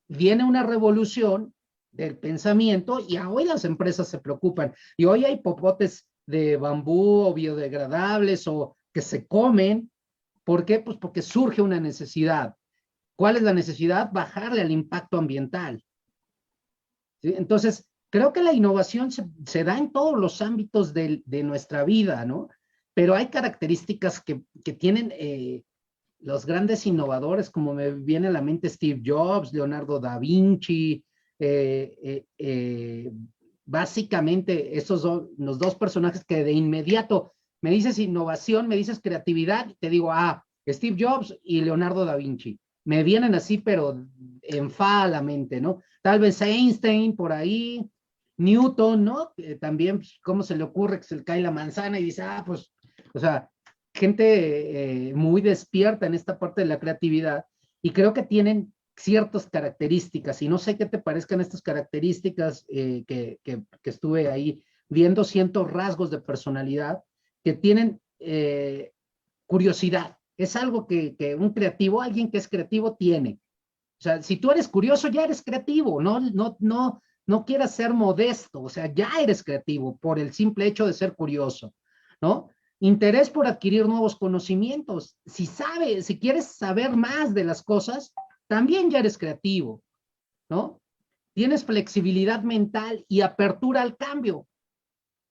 Viene una revolución del pensamiento y hoy las empresas se preocupan y hoy hay popotes de bambú o biodegradables o que se comen. ¿Por qué? Pues porque surge una necesidad. ¿Cuál es la necesidad? Bajarle al impacto ambiental. ¿Sí? Entonces, creo que la innovación se da en todos los ámbitos de nuestra vida, ¿no? Pero hay características que tienen los grandes innovadores, como me viene a la mente Steve Jobs, Leonardo da Vinci, básicamente esos son los dos personajes que de inmediato me dices innovación, me dices creatividad, te digo, Steve Jobs y Leonardo da Vinci. Me vienen así, pero en fa a la mente, ¿no? Tal vez Einstein por ahí, Newton, ¿no? También, pues, ¿cómo se le ocurre que se le cae la manzana y dice, pues, o sea, gente muy despierta en esta parte de la creatividad y creo que tienen ciertas características y no sé qué te parezcan estas características que estuve ahí viendo ciertos rasgos de personalidad que tienen curiosidad. Es algo que un creativo, alguien que es creativo tiene. O sea, si tú eres curioso, ya eres creativo, no quieras ser modesto, o sea, ya eres creativo por el simple hecho de ser curioso, ¿no? Interés por adquirir nuevos conocimientos. Si quieres saber más de las cosas, también ya eres creativo, ¿no? Tienes flexibilidad mental y apertura al cambio.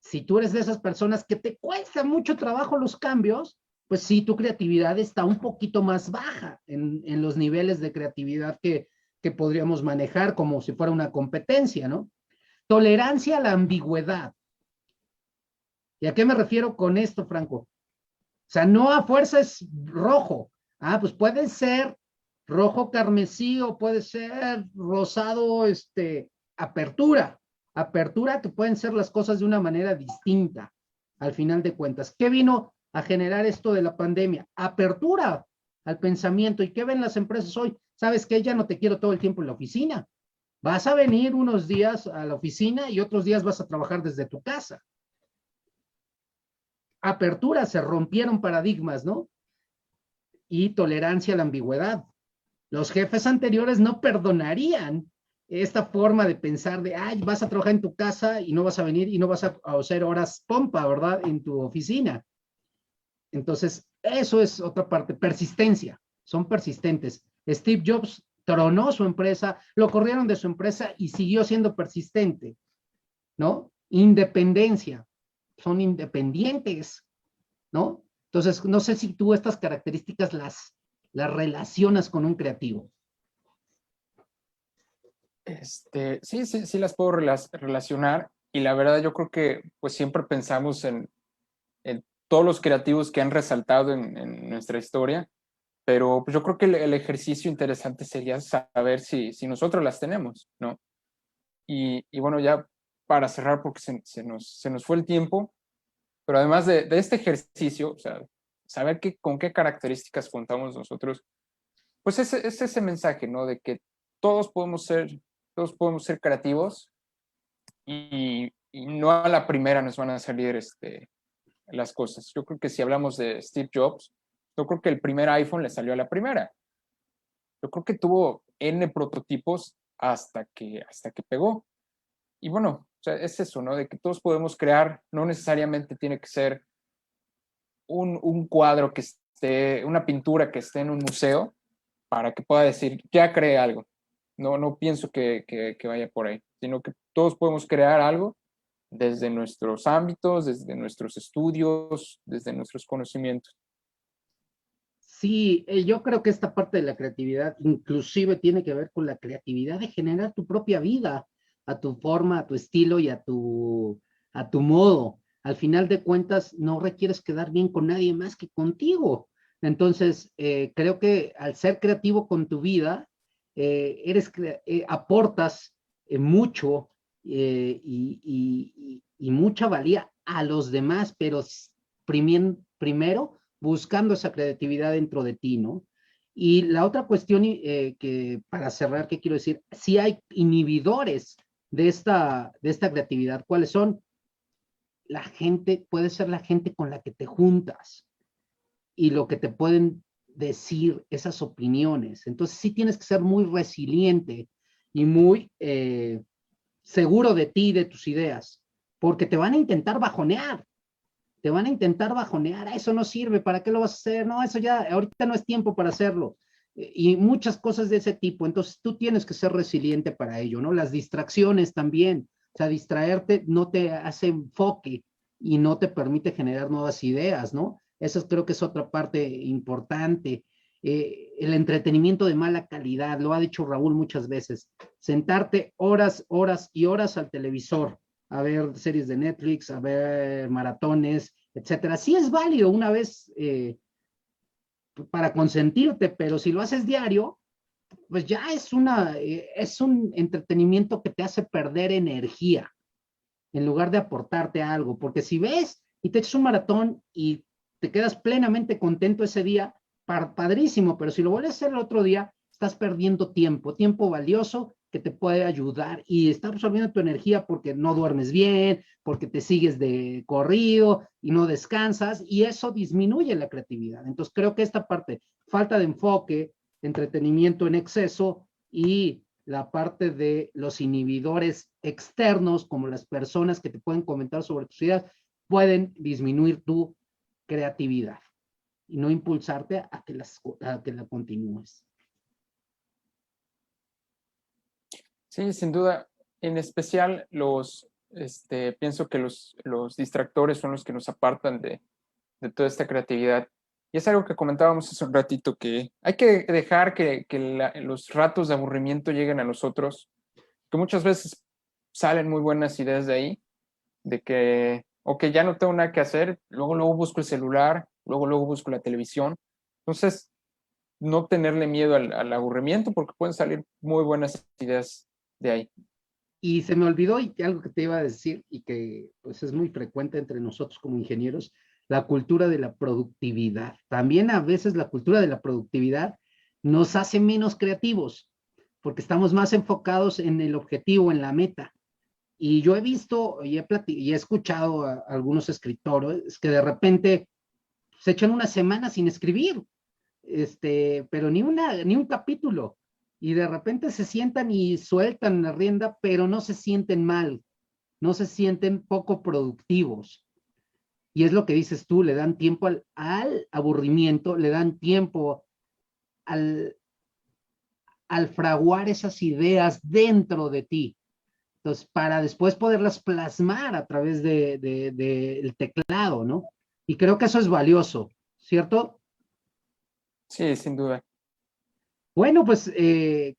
Si tú eres de esas personas que te cuesta mucho trabajo los cambios, pues sí, tu creatividad está un poquito más baja en los niveles de creatividad que podríamos manejar como si fuera una competencia, ¿no? Tolerancia a la ambigüedad. ¿Y a qué me refiero con esto, Franco? O sea, no a fuerza es rojo. Pues puede ser rojo carmesí o puede ser rosado, apertura. Apertura que pueden ser las cosas de una manera distinta, al final de cuentas. ¿Qué vino a generar esto de la pandemia? Apertura al pensamiento. ¿Y qué ven las empresas hoy? ¿Sabes qué? Ya no te quiero todo el tiempo en la oficina. Vas a venir unos días a la oficina y otros días vas a trabajar desde tu casa. Apertura, se rompieron paradigmas, ¿no? Y tolerancia a la ambigüedad. Los jefes anteriores no perdonarían esta forma de pensar de, vas a trabajar en tu casa y no vas a venir y no vas a hacer horas pompa, ¿verdad? En tu oficina. Entonces, eso es otra parte, persistencia, son persistentes. Steve Jobs tronó su empresa, lo corrieron de su empresa y siguió siendo persistente, ¿no? Independencia, son independientes, ¿no? Entonces, no sé si tú estas características las relacionas con un creativo. Sí las puedo relacionar y la verdad yo creo que pues siempre pensamos en todos los creativos que han resaltado en nuestra historia, pero pues yo creo que el ejercicio interesante sería saber si nosotros las tenemos, ¿no? Y bueno, ya para cerrar, porque se nos fue el tiempo, pero además de este ejercicio, o sea, saber con qué características contamos nosotros, pues es ese mensaje, ¿no? De que todos podemos ser creativos y no a la primera nos van a salir las cosas. Yo creo que si hablamos de Steve Jobs, yo creo que el primer iPhone le salió a la primera. Yo creo que tuvo N prototipos hasta que pegó. Y bueno, o sea, es eso, ¿no? De que todos podemos crear, no necesariamente tiene que ser un cuadro que esté, una pintura que esté en un museo para que pueda decir, ya creé algo. No pienso que vaya por ahí, sino que todos podemos crear algo desde nuestros ámbitos, desde nuestros estudios, desde nuestros conocimientos. Sí, yo creo que esta parte de la creatividad inclusive tiene que ver con la creatividad de generar tu propia vida, a tu forma, a tu estilo y a tu modo. Al final de cuentas, no requieres quedar bien con nadie más que contigo. Entonces, creo que al ser creativo con tu vida, aportas mucho y mucha valía a los demás, pero primero buscando esa creatividad dentro de ti, ¿no? Y la otra cuestión que para cerrar, ¿qué quiero decir? Si hay inhibidores de esta creatividad, ¿cuáles son? La gente, puede ser la gente con la que te juntas y lo que te pueden decir esas opiniones. Entonces sí tienes que ser muy resiliente y muy seguro de ti y de tus ideas, porque te van a intentar bajonear. te van a intentar bajonear, eso no sirve, ¿para qué lo vas a hacer? No, eso ya, ahorita no es tiempo para hacerlo. Y muchas cosas de ese tipo. Entonces tú tienes que ser resiliente para ello, ¿no? Las distracciones también, o sea, distraerte no te hace enfoque y no te permite generar nuevas ideas, ¿no? Eso creo que es otra parte importante. El entretenimiento de mala calidad, lo ha dicho Raúl muchas veces, sentarte horas, horas y horas al televisor, a ver series de Netflix, a ver maratones, etcétera. Sí es válido una vez para consentirte, pero si lo haces diario, pues ya es un entretenimiento que te hace perder energía en lugar de aportarte algo, porque si ves y te echas un maratón y te quedas plenamente contento ese día, padrísimo, pero si lo vuelves a hacer el otro día, estás perdiendo tiempo, tiempo valioso que te puede ayudar y está absorbiendo tu energía porque no duermes bien, porque te sigues de corrido y no descansas y eso disminuye la creatividad. Entonces creo que esta parte, falta de enfoque, entretenimiento en exceso y la parte de los inhibidores externos, como las personas que te pueden comentar sobre tus ideas, pueden disminuir tu creatividad y no impulsarte a que la continúes. Sí, sin duda. En especial pienso que los distractores son los que nos apartan de toda esta creatividad. Y es algo que comentábamos hace un ratito, que hay que dejar que los ratos de aburrimiento lleguen a nosotros, que muchas veces salen muy buenas ideas de ahí, de que, ok, ya no tengo nada que hacer, luego busco el celular, luego busco la televisión. Entonces, no tenerle miedo al aburrimiento, porque pueden salir muy buenas ideas de ahí. Y se me olvidó algo que te iba a decir y que pues es muy frecuente entre nosotros como ingenieros, la cultura de la productividad. También a veces la cultura de la productividad nos hace menos creativos, porque estamos más enfocados en el objetivo, en la meta. Y yo he visto y he escuchado a algunos escritores que de repente se echan una semana sin escribir, pero ni un capítulo. Y de repente se sientan y sueltan la rienda, pero no se sienten mal, no se sienten poco productivos. Y es lo que dices tú, le dan tiempo al aburrimiento, le dan tiempo al fraguar esas ideas dentro de ti. Entonces, para después poderlas plasmar a través del teclado, ¿no? Y creo que eso es valioso, ¿cierto? Sí, sin duda. Bueno, pues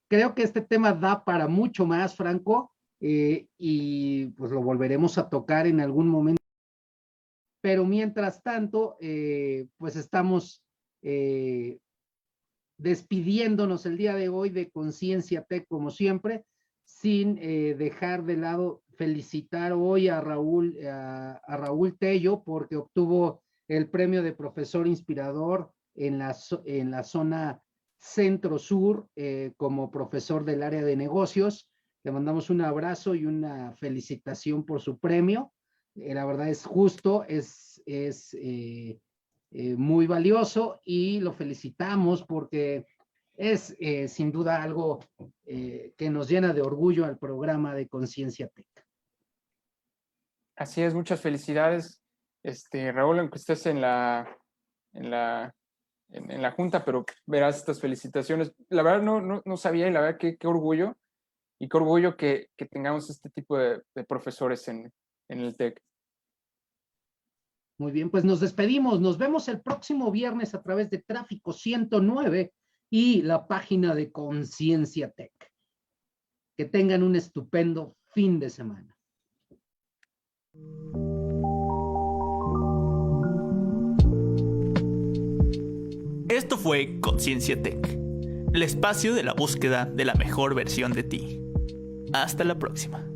creo que este tema da para mucho más, Franco, y pues lo volveremos a tocar en algún momento. Pero mientras tanto, pues estamos despidiéndonos el día de hoy de Conciencia Tech, como siempre, sin dejar de lado felicitar hoy a Raúl Tello, porque obtuvo el premio de profesor inspirador en la zona centro-sur como profesor del área de negocios. Le mandamos un abrazo y una felicitación por su premio. La verdad es justo, es muy valioso y lo felicitamos porque es sin duda algo que nos llena de orgullo al programa de Conciencia Tech. Así es, muchas felicidades, Raúl, aunque estés en la junta, pero verás estas felicitaciones. La verdad no sabía y la verdad qué orgullo y qué orgullo que tengamos este tipo de profesores en el TEC. Muy bien, pues nos despedimos. Nos vemos el próximo viernes a través de Tráfico 109 y la página de Conciencia Tech. Que tengan un estupendo fin de semana. Esto fue Conciencia Tech, el espacio de la búsqueda de la mejor versión de ti. Hasta la próxima.